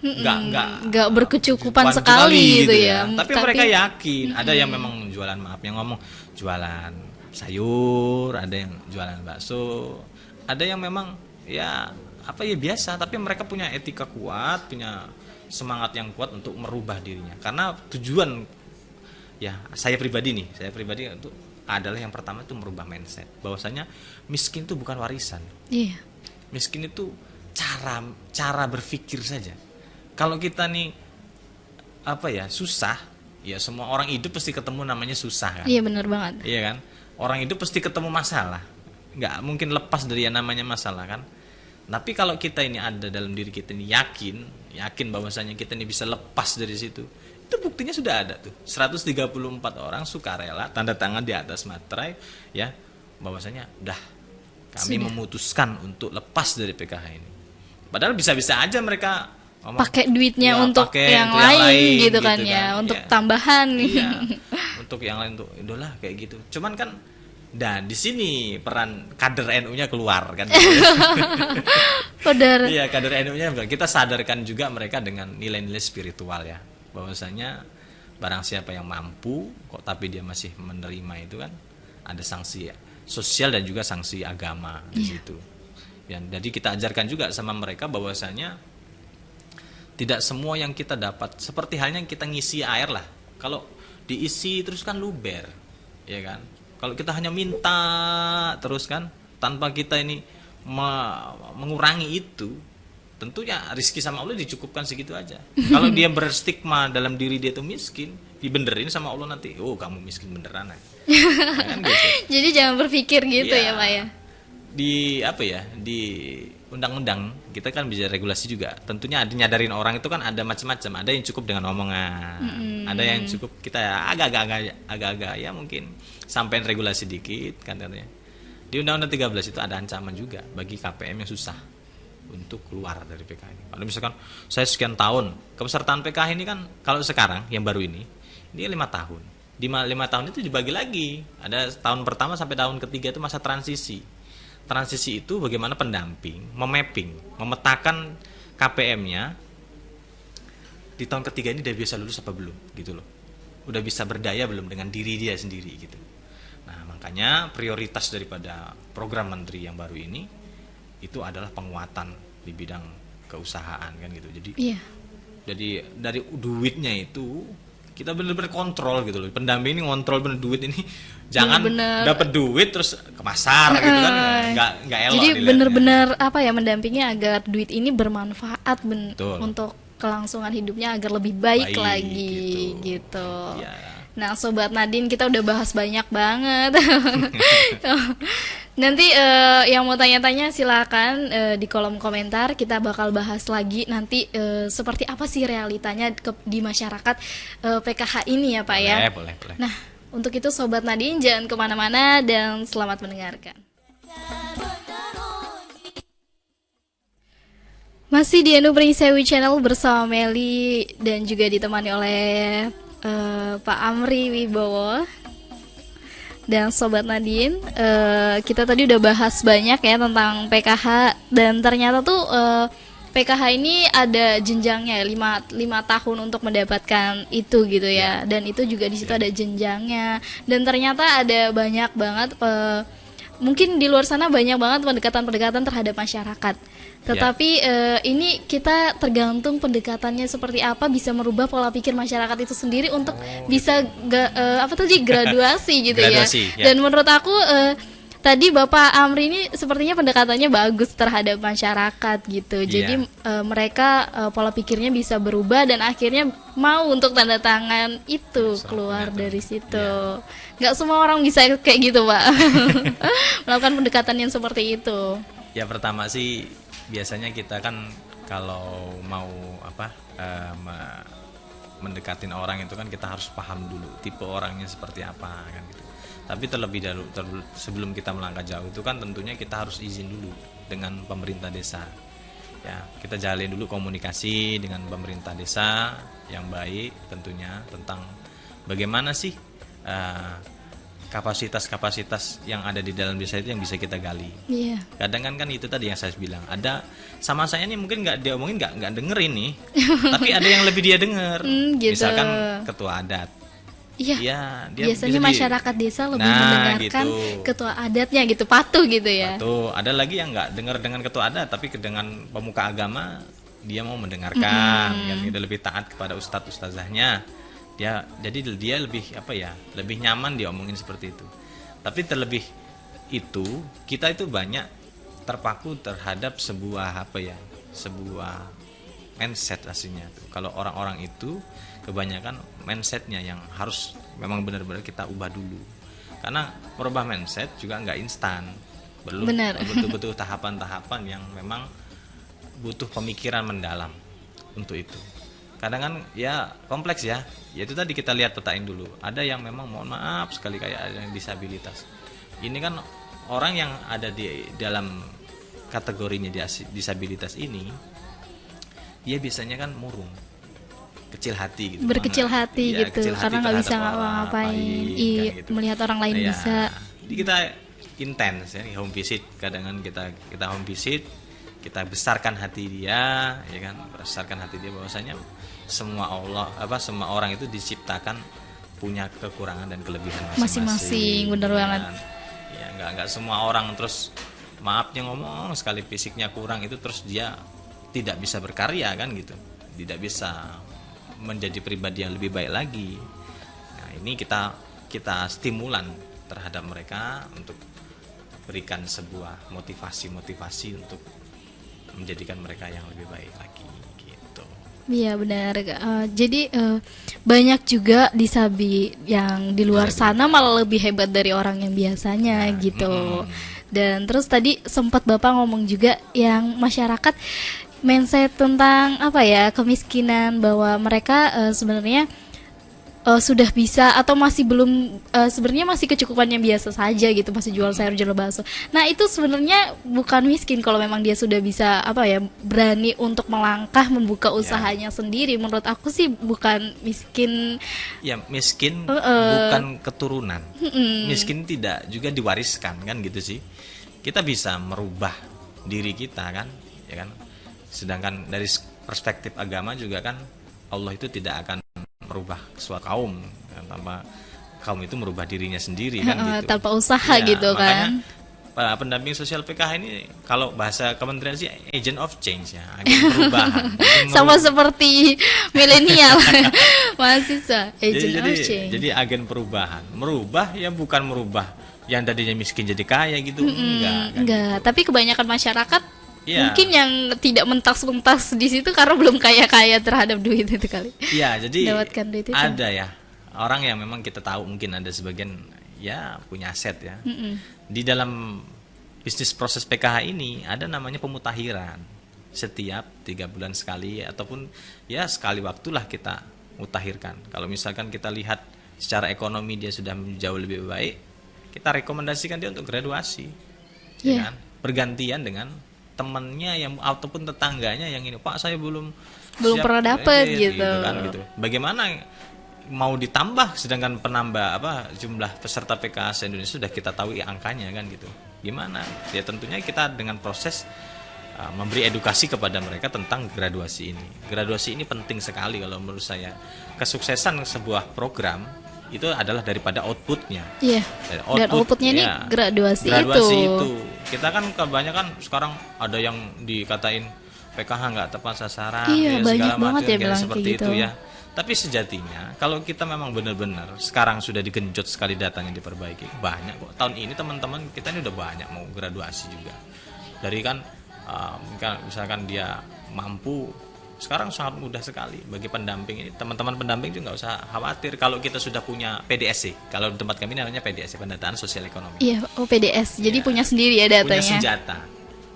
Enggak berkecukupan sekali gitu ya. Tapi mereka yakin. Ada yang memang jualan, yang ngomong jualan sayur, ada yang jualan bakso, ada yang memang ya biasa, tapi mereka punya etika kuat, punya semangat yang kuat untuk merubah dirinya. Karena tujuan ya saya pribadi itu adalah yang pertama itu merubah mindset bahwasanya miskin itu bukan warisan. Iya. Miskin itu cara berpikir saja. Kalau kita nih susah, ya semua orang hidup pasti ketemu namanya susah kan. Iya benar banget. Iya kan? Orang hidup pasti ketemu masalah. Nggak mungkin lepas dari yang namanya masalah kan. Tapi kalau kita ini ada dalam diri kita ini yakin bahwasanya kita ini bisa lepas dari situ. Itu buktinya sudah ada tuh. 134 orang sukarela tanda tangan di atas materai ya bahwasanya udah kami memutuskan untuk lepas dari PKH ini. Padahal bisa-bisa aja mereka pakai duitnya untuk yang lain gitu kan ya, untuk tambahan nih. Iya, untuk yang lain tuh idola kayak gitu. Cuman kan dan di sini peran kader NU-nya keluar kan. Kader. Iya, kader NU-nya kita sadarkan juga mereka dengan nilai-nilai spiritual ya. Bahwasanya barang siapa yang mampu kok tapi dia masih menerima itu kan ada sanksi sosial dan juga sanksi agama di situ. Ya, jadi kita ajarkan juga sama mereka bahwasanya Tidak semua yang kita dapat seperti halnya kita ngisi air lah. Kalau diisi terus kan luber, ya kan? Kalau kita hanya minta terus kan, tanpa kita ini mengurangi itu, tentunya rezeki sama Allah dicukupkan segitu aja. Kalau dia berstigma dalam diri dia itu miskin, dibenerin sama Allah nanti, oh kamu miskin beneran. Ya kan gitu. Jadi jangan berpikir gitu Iya. ya Pak ya. Di apa ya, di undang-undang kita kan bisa regulasi juga. Tentunya ada nyadarin orang itu kan ada macam-macam. Ada yang cukup dengan omongan, ada yang cukup kita agak-agak ya mungkin sampein regulasi dikit kan katanya. Di Undang-Undang 13 itu ada ancaman juga bagi KPM yang susah untuk keluar dari PKH ini. Kalau misalkan saya sekian tahun kepesertaan PKH ini kan, kalau sekarang yang baru ini 5 tahun. Di 5 tahun itu dibagi lagi. Ada tahun pertama sampai tahun ketiga itu masa transisi. Transisi itu bagaimana pendamping, memetakan KPM-nya di tahun ketiga ini udah bisa lulus apa belum gitu loh. Udah bisa berdaya belum dengan diri dia sendiri gitu. Nah, makanya prioritas daripada program menteri yang baru ini itu adalah penguatan di bidang keusahaan kan gitu. Jadi dari duitnya itu kita benar-benar kontrol gitu loh. Pendamping ini kontrol bener duit ini, jangan dapat duit terus ke pasar gitu kan, nggak elok. Jadi benar-benar apa ya, mendampingi agar duit ini bermanfaat untuk kelangsungan hidupnya agar lebih baik lagi gitu. Ya. Nah, Sobat Nadine, kita udah bahas banyak banget. Nanti yang mau tanya-tanya silakan di kolom komentar, kita bakal bahas lagi nanti seperti apa sih realitanya di masyarakat PKH ini ya Pak ya. Boleh. Nah, untuk itu Sobat Nadine jangan kemana-mana dan selamat mendengarkan. Masih di Enu Pringsewu Channel bersama Meli dan juga ditemani oleh Pak Amri Wibowo dan Sobat Nadine. Kita tadi udah bahas banyak ya tentang PKH, dan ternyata tuh PKH ini ada jenjangnya 5 tahun untuk mendapatkan itu gitu ya. Dan itu juga di situ ada jenjangnya, dan ternyata ada banyak banget mungkin di luar sana banyak banget pendekatan-pendekatan terhadap masyarakat. Tetapi ini kita tergantung pendekatannya seperti apa, bisa merubah pola pikir masyarakat itu sendiri untuk bisa graduasi gitu ya. Dan menurut aku tadi Bapak Amri ini sepertinya pendekatannya bagus terhadap masyarakat gitu. Jadi mereka pola pikirnya bisa berubah dan akhirnya mau untuk tanda tangan itu keluar dari situ. Nggak semua orang bisa kayak gitu Pak. Melakukan pendekatan yang seperti itu. Ya, pertama sih biasanya kita kan kalau mau mendekatin orang itu kan kita harus paham dulu tipe orangnya seperti apa kan gitu. Tapi terlebih dahulu sebelum kita melangkah jauh itu kan tentunya kita harus izin dulu dengan pemerintah desa. Ya, kita jalin dulu komunikasi dengan pemerintah desa yang baik tentunya tentang bagaimana sih kapasitas yang ada di dalam desa itu yang bisa kita gali. Kadang kan itu tadi yang saya bilang, ada sama saya ini mungkin nggak diomongin, nggak dengerin nih, tapi ada yang lebih dia denger. Gitu. Misalkan ketua adat. Dia biasanya masyarakat desa lebih mendengarkan ketua adatnya gitu, patuh gitu ya. Patuh. Ada lagi yang nggak dengar dengan ketua adat, tapi dengan pemuka agama dia mau mendengarkan, kan dia lebih taat kepada ustadzahnya. Jadi dia lebih lebih nyaman dia omongin seperti itu. Tapi terlebih itu kita itu banyak terpaku terhadap sebuah mindset aslinya tuh. Kalau orang-orang itu kebanyakan mindsetnya yang harus memang benar-benar kita ubah dulu. Karena merubah mindset juga nggak instan, betul-betul tahapan-tahapan yang memang butuh pemikiran mendalam untuk itu. Kadang kan ya kompleks ya. Ya itu tadi kita lihat petain dulu. Ada yang memang mohon maaf sekali kayak ada yang disabilitas. Ini kan orang yang ada di dalam kategorinya disabilitas ini, dia biasanya kan murung, kecil hati gitu. Berkecil hati gitu, kecil hati karena nggak bisa ngapa-ngapain, gitu. Melihat orang lain bisa. Jadi kita intens ya, home visit. Kadang kita home visit, kita besarkan hati dia, ya kan, besarkan hati dia bahwasanya semua orang itu diciptakan punya kekurangan dan kelebihan masing-masing. Bener banget. Ya nggak semua orang terus maafnya ngomong sekali fisiknya kurang itu terus dia tidak bisa berkarya kan gitu. tidak bisa menjadi pribadi yang lebih baik lagi. Nah, ini kita stimulan terhadap mereka untuk berikan sebuah motivasi untuk menjadikan mereka yang lebih baik lagi gitu. Iya benar. Jadi banyak juga disabi yang di luar sana malah lebih hebat dari orang yang biasanya gitu. Dan terus tadi sempat Bapak ngomong juga yang masyarakat mindset tentang apa ya, kemiskinan, bahwa mereka sebenarnya sudah bisa atau masih belum, sebenarnya masih kecukupannya biasa saja gitu, masih jual sayur jual bakso. Nah itu sebenarnya bukan miskin kalau memang dia sudah bisa apa ya, berani untuk melangkah membuka usahanya sendiri. Menurut aku sih bukan miskin. Ya miskin bukan keturunan, miskin tidak juga diwariskan kan gitu sih. Kita bisa merubah diri kita kan, ya kan. Sedangkan dari perspektif agama juga kan, Allah itu tidak akan merubah suatu kaum tanpa kaum itu merubah dirinya sendiri kan gitu. Tanpa usaha ya, gitu kan. Makanya pendamping sosial PKH ini kalau bahasa kementerian sih agent of change ya, agen perubahan. Sama seperti milenial mahasiswa, agent of change. Jadi agen perubahan. Merubah ya bukan merubah yang tadinya miskin jadi kaya gitu, enggak. Gitu. Tapi kebanyakan masyarakat mungkin yang tidak mentas-mentas di situ karena belum kaya-kaya terhadap duit itu kali. Iya, jadi dapatkan duit itu. Ada ya orang yang memang kita tahu mungkin ada sebagian ya punya aset ya. Di dalam bisnis proses PKH ini ada namanya pemutahiran. Setiap 3 bulan sekali ataupun ya sekali waktulah kita mutahirkan. Kalau misalkan kita lihat secara ekonomi dia sudah jauh lebih baik, kita rekomendasikan dia untuk graduasi. Ya kan? Bergantian dengan temannya yang ataupun tetangganya yang ini, Pak saya belum pernah dapat gitu kan gitu. Bagaimana mau ditambah sedangkan penambah jumlah peserta PKH Indonesia sudah kita tahu angkanya kan gitu. Gimana? Ya tentunya kita dengan proses memberi edukasi kepada mereka tentang graduasi ini. Graduasi ini penting sekali kalau menurut saya. Kesuksesan sebuah program itu adalah daripada outputnya. Iya. Dan outputnya ini graduasi itu. Kita kan kebanyakan sekarang ada yang dikatain PKH nggak tepat sasaran, iya, segala macam seperti itu ya. Tapi sejatinya kalau kita memang benar-benar sekarang sudah digenjot sekali datanya diperbaiki, banyak kok. Tahun ini teman-teman kita ini udah banyak mau graduasi juga. Dari kan misalkan dia mampu. Sekarang sangat mudah sekali bagi pendamping ini. Teman-teman pendamping juga nggak usah khawatir kalau kita sudah punya PDSC. Kalau di tempat kami namanya PDSC, pendataan sosial ekonomi. Iya, PDS. Jadi punya sendiri ya datanya. Punya senjata.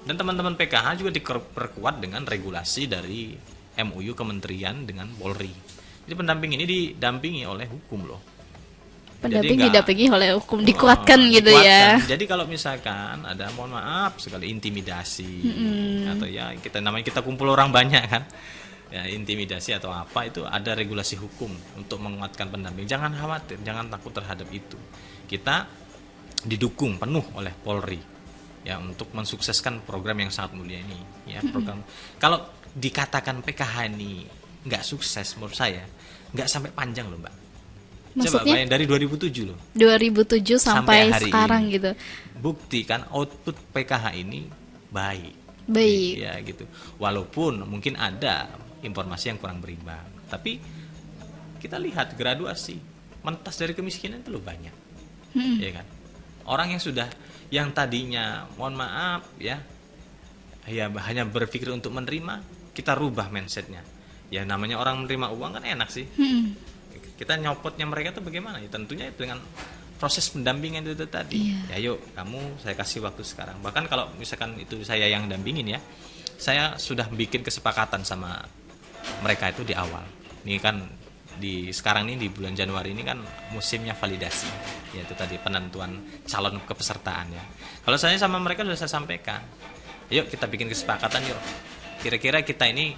Dan teman-teman PKH juga diperkuat dengan regulasi dari MUU Kementerian dengan Polri. Jadi pendamping ini didampingi oleh hukum loh. Pendamping didampingi oleh hukum, dikuatkan gitu ya. Jadi kalau misalkan ada mohon maaf sekali intimidasi atau ya kita kumpul orang banyak kan. Ya, intimidasi atau apa itu ada regulasi hukum untuk menguatkan pendamping. Jangan khawatir, jangan takut terhadap itu. Kita didukung penuh oleh Polri ya untuk mensukseskan program yang sangat mulia ini ya. Program kalau dikatakan PKH ini nggak sukses menurut saya nggak sampai panjang loh Mbak. Maksudnya? Coba dari 2007 loh. 2007 sampai sekarang ini. Gitu. Bukti kan output PKH ini baik. Ya gitu. Walaupun mungkin ada informasi yang kurang berimbang, tapi kita lihat graduasi mentas dari kemiskinan itu loh banyak. Ya kan? Orang yang tadinya mohon maaf ya hanya berpikir untuk menerima, kita rubah mindsetnya. Ya namanya orang menerima uang kan enak sih. Kita nyopotnya mereka tuh bagaimana? Ya tentunya dengan proses pendampingan itu tadi. Ya yuk, saya kasih waktu sekarang. Bahkan kalau misalkan itu saya yang dampingin ya, saya sudah bikin kesepakatan sama mereka itu di awal. Ini kan sekarang ini di bulan Januari ini kan musimnya validasi. Yaitu tadi penentuan calon kepesertaan ya. Kalau saya sama mereka sudah saya sampaikan. Yuk kita bikin kesepakatan yuk. Kira-kira kita ini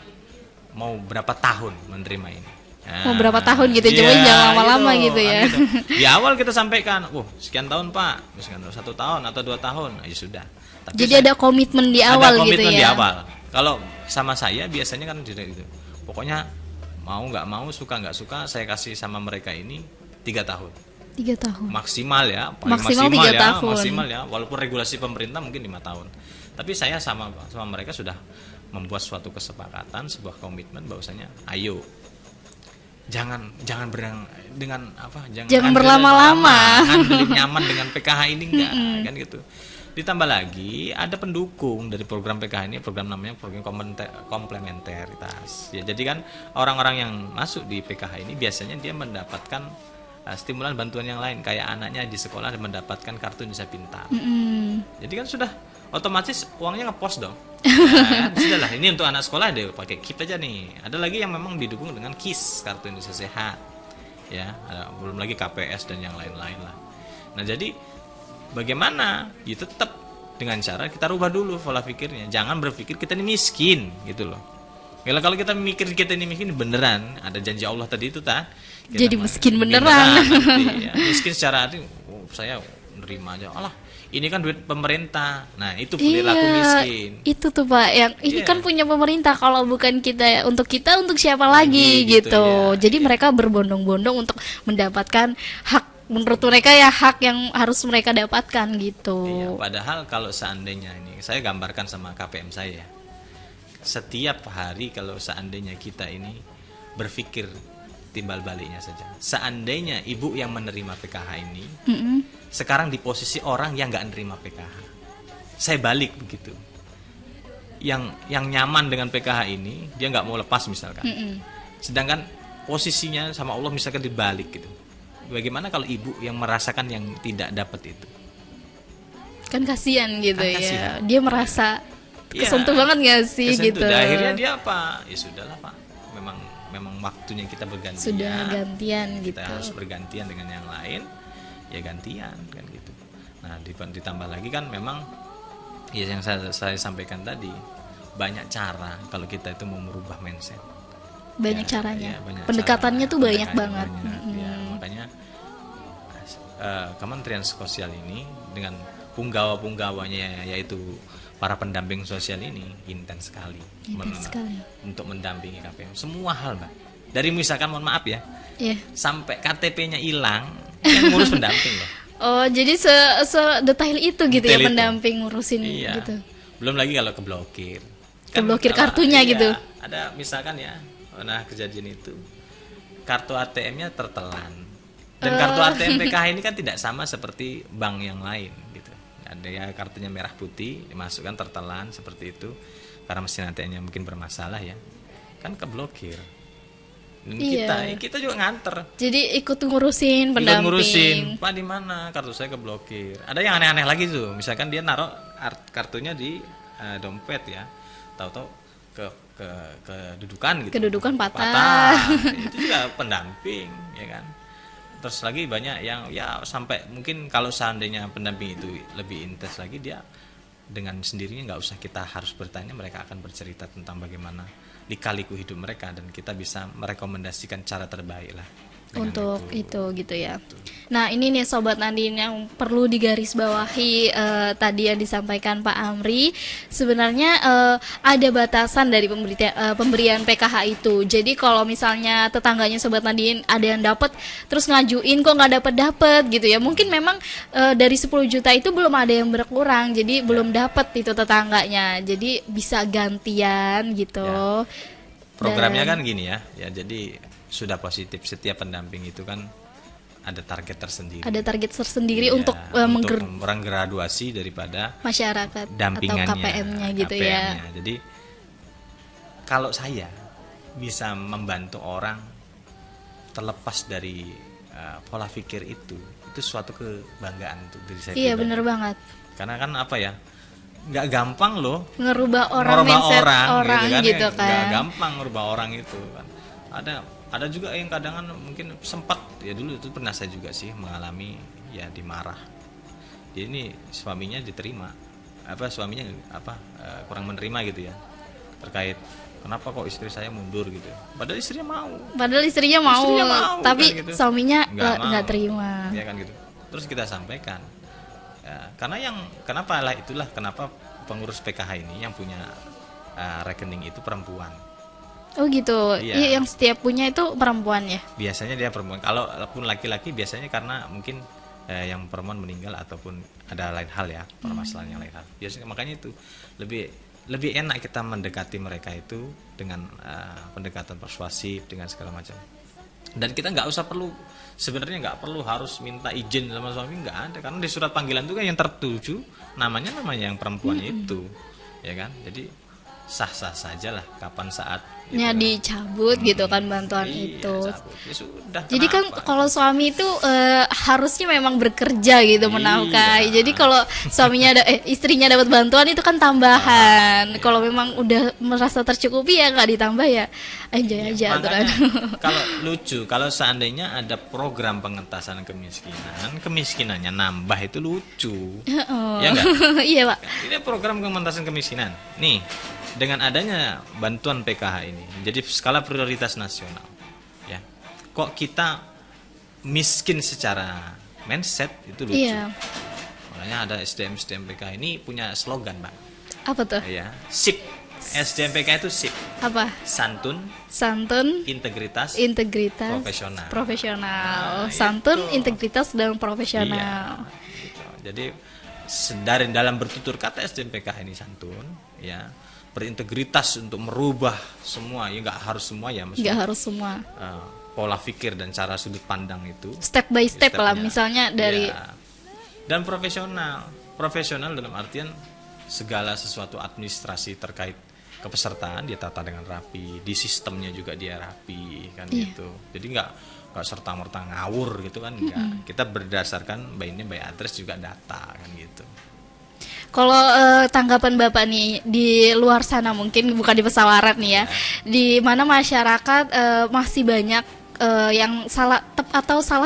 mau berapa tahun menerima ini? Mau berapa tahun gitu, jangan lama-lama gitu ya. Gitu. Di awal kita sampaikan, sekian tahun Pak, sekian 1 tahun atau 2 tahun, ya sudah. Tapi jadi ada komitmen di awal gitu ya. Ada komitmen di awal. Kalau sama saya biasanya kan gitu. Pokoknya mau nggak mau, suka nggak suka, saya kasih sama mereka ini 3 tahun. 3 tahun. Maksimal ya, maksimal 3 tahun. Maksimal ya, walaupun regulasi pemerintah mungkin 5 tahun. Tapi saya sama mereka sudah membuat suatu kesepakatan, sebuah komitmen bahwasanya ayo jangan berang dengan apa Jangan berlama-lama. ngandelin nyaman dengan PKH ini enggak kan gitu. Ditambah lagi ada pendukung dari program PKH ini, program namanya program komplementaritas. Ya, jadi kan orang-orang yang masuk di PKH ini biasanya dia mendapatkan stimulan bantuan yang lain, kayak anaknya di sekolah mendapatkan kartu Indonesia Pintar. Jadi kan sudah otomatis uangnya ngepos dong. Nah, sudahlah, ini untuk anak sekolah deh pakai KIP aja nih. Ada lagi yang memang didukung dengan KIS, kartu Indonesia Sehat. Ya, belum lagi KPS dan yang lain-lain lah. Nah, jadi bagaimana? Ya tetap dengan cara kita rubah dulu pola pikirnya. Jangan berpikir kita ini miskin gitu loh. Kalau kita mikir kita ini miskin beneran, ada janji Allah tadi itu jadi miskin beneran. Ya. Miskin secara arti saya nerima aja. Allah, ini kan duit pemerintah. Nah, itu perilaku miskin. Itu tuh Pak, yang ini kan punya pemerintah, kalau bukan kita untuk siapa lagi gitu. Ya. Jadi mereka berbondong-bondong untuk mendapatkan hak, menurut mereka ya hak yang harus mereka dapatkan gitu. Iya, padahal kalau seandainya ini saya gambarkan sama KPM saya. Setiap hari kalau seandainya kita ini berpikir timbal baliknya saja. Seandainya ibu yang menerima PKH ini sekarang di posisi orang yang nggak menerima PKH, saya balik begitu. Yang nyaman dengan PKH ini dia nggak mau lepas misalkan. Sedangkan posisinya sama Allah misalkan dibalik gitu. Bagaimana kalau ibu yang merasakan yang tidak dapat itu? Kan kasihan gitu Kan ya. kasihan. Dia merasa kesentuh banget gak sih kesentuh. gitu. Dan akhirnya dia apa? Ya sudahlah Pak. Memang waktunya kita bergantian. Sudah gantian kita gitu. harus bergantian dengan yang lain. Ya gantian kan gitu. Nah, ditambah lagi kan memang ya yang saya sampaikan tadi, banyak cara kalau kita itu mau merubah mindset. Banyak Ya, caranya. ya, banyak Pendekatannya cara. tuh banyak Pendekatannya banget. banyak. Ya, makanya Kementerian Sosial ini dengan punggawa-punggawanya yaitu para pendamping sosial ini intens sekali, Sekali. untuk mendampingi KPM semua hal, Mbak. Dari misalkan mohon maaf ya, Iya. sampai KTP-nya hilang, yang ngurus pendamping loh. Oh, jadi sedetail itu gitu Detail ya itu. pendamping ngurusin Iya. gitu. Belum lagi kalau keblokir. Keblokir kalau- kartunya iya, gitu. Ada misalkan ya, nah kejadian itu kartu ATM-nya tertelan. Dan kartu ATM PKH ini kan tidak sama seperti bank yang lain gitu. Ada ya kartunya merah putih, dimasukkan tertelan seperti itu karena mesin ATM-nya mungkin bermasalah ya. Kan keblokir. Dan Iya. kita juga nganter. Jadi ikut ngurusin Ikut pendamping. ngurusin, Pak di mana kartu saya keblokir. Ada yang aneh-aneh lagi tuh, misalkan dia naruh kartunya di dompet ya, tahu-tahu ke kedudukan gitu. Kedudukan patah. Itu juga pendamping, ya kan. Terus lagi banyak yang ya sampai mungkin kalau seandainya pendamping itu lebih intens lagi, dia dengan sendirinya nggak usah kita harus bertanya, mereka akan bercerita tentang bagaimana lika-liku hidup mereka dan kita bisa merekomendasikan cara terbaik lah dengan Untuk itu gitu ya. Nah ini nih Sobat Nandin yang perlu digarisbawahi tadi yang disampaikan Pak Amri. Sebenarnya ada batasan dari pemberian PKH itu. Jadi kalau misalnya tetangganya Sobat Nandin ada yang dapat terus ngajuin kok nggak dapat gitu ya. Mungkin memang dari 10 juta itu belum ada yang berkurang. Jadi belum dapat itu tetangganya. Jadi bisa gantian gitu. Programnya kan gini ya, jadi sudah positif, setiap pendamping itu kan ada target tersendiri. Ada target tersendiri Iya, untuk menggraduasi daripada masyarakat dampingannya, atau KPM-nya gitu ya. KPM-nya. Jadi kalau saya bisa membantu orang terlepas dari pola pikir itu suatu kebanggaan untuk diri saya. Iya pribadi. bener banget. Karena kan apa ya, nggak gampang loh Ngerubah orang, merubah mindset orang ya, gitu nggak kan. gampang merubah orang itu kan. Ada juga yang kadang mungkin sempat ya, dulu itu pernah saya juga sih mengalami ya dimarah. Jadi ini suaminya diterima, suaminya kurang menerima gitu ya, terkait kenapa kok istri saya mundur gitu. Padahal istrinya mau. Padahal istrinya mau tapi kan gitu. suaminya Nggak mau. nggak terima. Ya kan gitu. Terus kita sampaikan. Ya, itulah kenapa pengurus PKH ini yang punya rekening itu perempuan. Oh gitu. Iya. Iya, yang setiap punya itu perempuan ya. Biasanya dia perempuan. Kalau pun laki-laki biasanya karena mungkin yang perempuan meninggal ataupun ada lain hal ya, permasalahan yang lain hal. Biasanya makanya itu lebih lebih enak kita mendekati mereka itu dengan pendekatan persuasif dengan segala macam. Dan kita sebenarnya nggak perlu harus minta izin sama suami, nggak ada, karena di surat panggilan itu kan yang tertuju namanya yang perempuan itu, ya kan. Jadi sah-sah saja lah kapan saatnya dicabut gitu kan bantuan itu. Cabut. Ya sudah, jadi kenapa? Kan kalau suami itu harusnya memang bekerja gitu menafkahi. Jadi kalau suaminya istrinya dapat bantuan itu kan tambahan. Kalau memang udah merasa tercukupi ya nggak ditambah ya enjoy aja aturan. Kalau lucu, kalau seandainya ada program pengentasan kemiskinannya nambah itu lucu. Ya enggak? Iya, Pak. Ini program pengentasan kemiskinan. Nih, dengan adanya bantuan PKH ini menjadi skala prioritas nasional, ya. Kok kita miskin secara mindset itu lucu. Iya. Makanya ada SDM PKH ini punya slogan, Pak. Apa tuh? Ya, SIP. SDM PKH itu SIP. Apa? Santun, integritas, profesional. Nah, santun, itu. integritas dan profesional. Iya, gitu. Jadi dari dalam bertutur kata SDM PKH ini santun, ya, berintegritas untuk merubah semua, ya nggak harus semua ya, nggak harus semua. Pola pikir dan cara sudut pandang itu. Step by step lah, misalnya dari. Ya. Dan profesional dalam artian segala sesuatu administrasi terkait kepesertaan dia tata dengan rapi, di sistemnya juga dia rapi kan gitu. Jadi nggak serta merta ngawur gitu kan, enggak. Kita berdasarkan by name by address juga data kan gitu. Kalau tanggapan Bapak nih di luar sana, mungkin bukan di pesawaran nih ya, di mana masyarakat masih banyak yang salah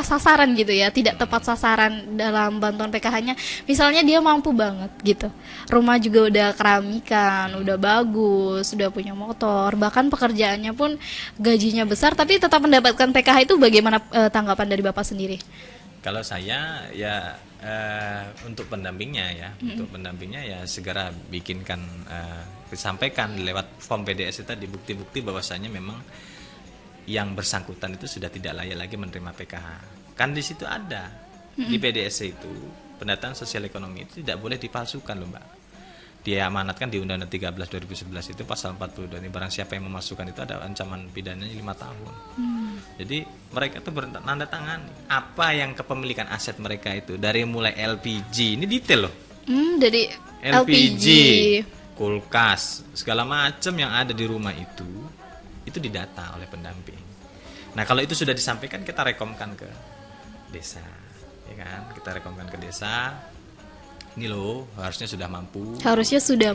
sasaran gitu ya, tidak tepat sasaran dalam bantuan PKH-nya. Misalnya dia mampu banget gitu, rumah juga udah keramikan, udah bagus, udah punya motor, bahkan pekerjaannya pun gajinya besar, tapi tetap mendapatkan PKH. Itu bagaimana tanggapan dari Bapak sendiri? Kalau saya ya untuk pendampingnya ya segera bikinkan, disampaikan lewat form PDS itu tadi bukti-bukti bahwasanya memang yang bersangkutan itu sudah tidak layak lagi menerima PKH. Kan di situ ada di PDS itu pendataan sosial ekonomi itu tidak boleh dipalsukan loh, Mbak. Dia amanatkan di Undang-Undang 13 2011 itu pasal 42 ini, barang siapa yang memasukkan itu ada ancaman pidananya 5 tahun. Jadi mereka itu bertanda tangan apa yang kepemilikan aset mereka itu dari mulai LPG, ini detail loh. Dari LPG, kulkas, segala macam yang ada di rumah itu didata oleh pendamping. Nah, kalau itu sudah disampaikan, kita rekomkan ke desa, ya kan? Kita rekomkan ke desa. Ini loh, harusnya sudah mampu.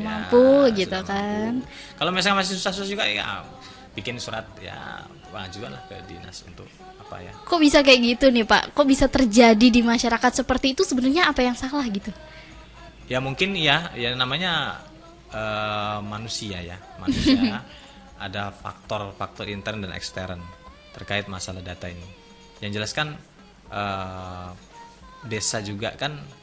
Mampu gitu kan. Kalau misalnya masih susah-susah juga ya bikin surat ya, juga lah ke dinas untuk apa ya. Kok bisa kayak gitu nih, Pak? Kok bisa terjadi di masyarakat seperti itu? Sebenarnya apa yang salah gitu? Ya mungkin ya namanya manusia. Ada faktor intern dan ekstern terkait masalah data ini. Yang jelas kan desa juga kan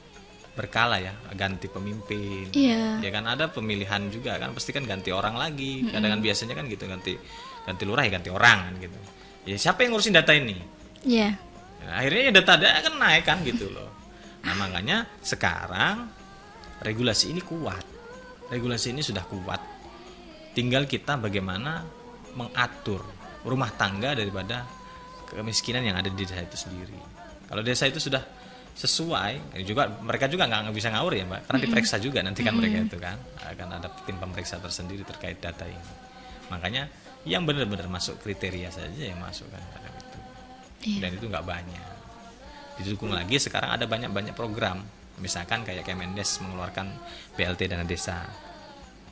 berkala ya, ganti pemimpin. Iya. Ya kan ada pemilihan juga kan, pasti kan ganti orang lagi. Kadang-kadang biasanya kan gitu, ganti lurah ya ganti orang kan gitu. Ya siapa yang ngurusin data ini? Iya. Nah, akhirnya ya data kan naik kan gitu loh. Nah, makanya sekarang regulasi ini kuat. Regulasi ini sudah kuat. Tinggal kita bagaimana mengatur rumah tangga daripada kemiskinan yang ada di desa itu sendiri. Kalau desa itu sudah sesuai, juga mereka juga nggak bisa ngawur ya, Mbak, karena diperiksa juga nanti kan mereka itu kan akan ada tim pemeriksa tersendiri terkait data ini. Makanya yang benar-benar masuk kriteria saja yang masuk kan itu. Dan itu nggak banyak. Didukung lagi sekarang ada banyak program, misalkan kayak Kemendes mengeluarkan BLT dana desa.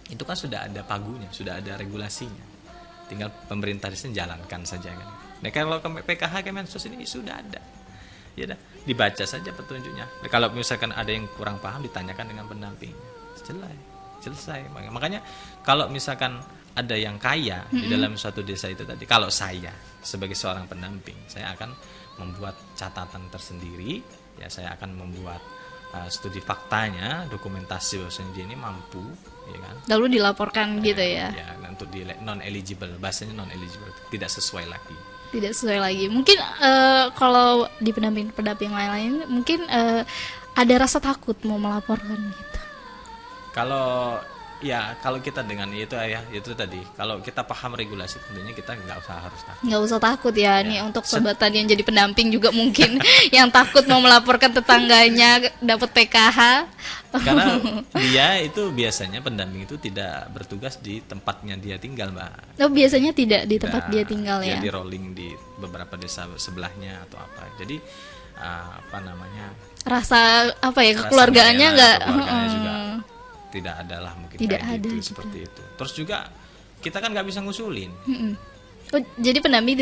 Itu kan sudah ada pagunya, sudah ada regulasinya. Tinggal pemerintah di sini jalankan saja kan. Nah, kalau PKH Kemensos ini sudah ada. Ya dah, dibaca saja petunjuknya. Nah, kalau misalkan ada yang kurang paham ditanyakan dengan pendampingnya. Selesai. Makanya kalau misalkan ada yang kaya di dalam suatu desa itu tadi, kalau saya sebagai seorang pendamping, saya akan membuat catatan tersendiri, ya saya akan membuat studi faktanya, dokumentasi bahwasanya dia ini mampu, ya kan. Lalu dilaporkan gitu ya. Ya, untuk di non eligible, bahasanya non eligible, tidak sesuai lagi. Tidak sesuai lagi. Mungkin kalau di pendamping lain mungkin ada rasa takut mau melaporkan gitu. Kalau Ya kalau kita dengan itu ya itu tadi, kalau kita paham regulasi tentunya kita nggak usah harus takut. Nggak usah takut ya, Ya. nih untuk sobat tadi yang jadi pendamping juga mungkin yang takut mau melaporkan tetangganya dapat PKH. Karena dia itu biasanya pendamping itu tidak bertugas di tempatnya dia tinggal, Mbak. Oh, biasanya tidak di tempat Nah, dia tinggal ya. Dia di rolling di beberapa desa sebelahnya atau apa. Jadi apa namanya? Rasa apa ya, rasa kekeluargaannya nggak keluarganya juga tidak adalah mungkin Tidak kayak ada gitu, gitu. seperti itu. Terus juga kita kan nggak bisa ngusulin. Oh, jadi pendamping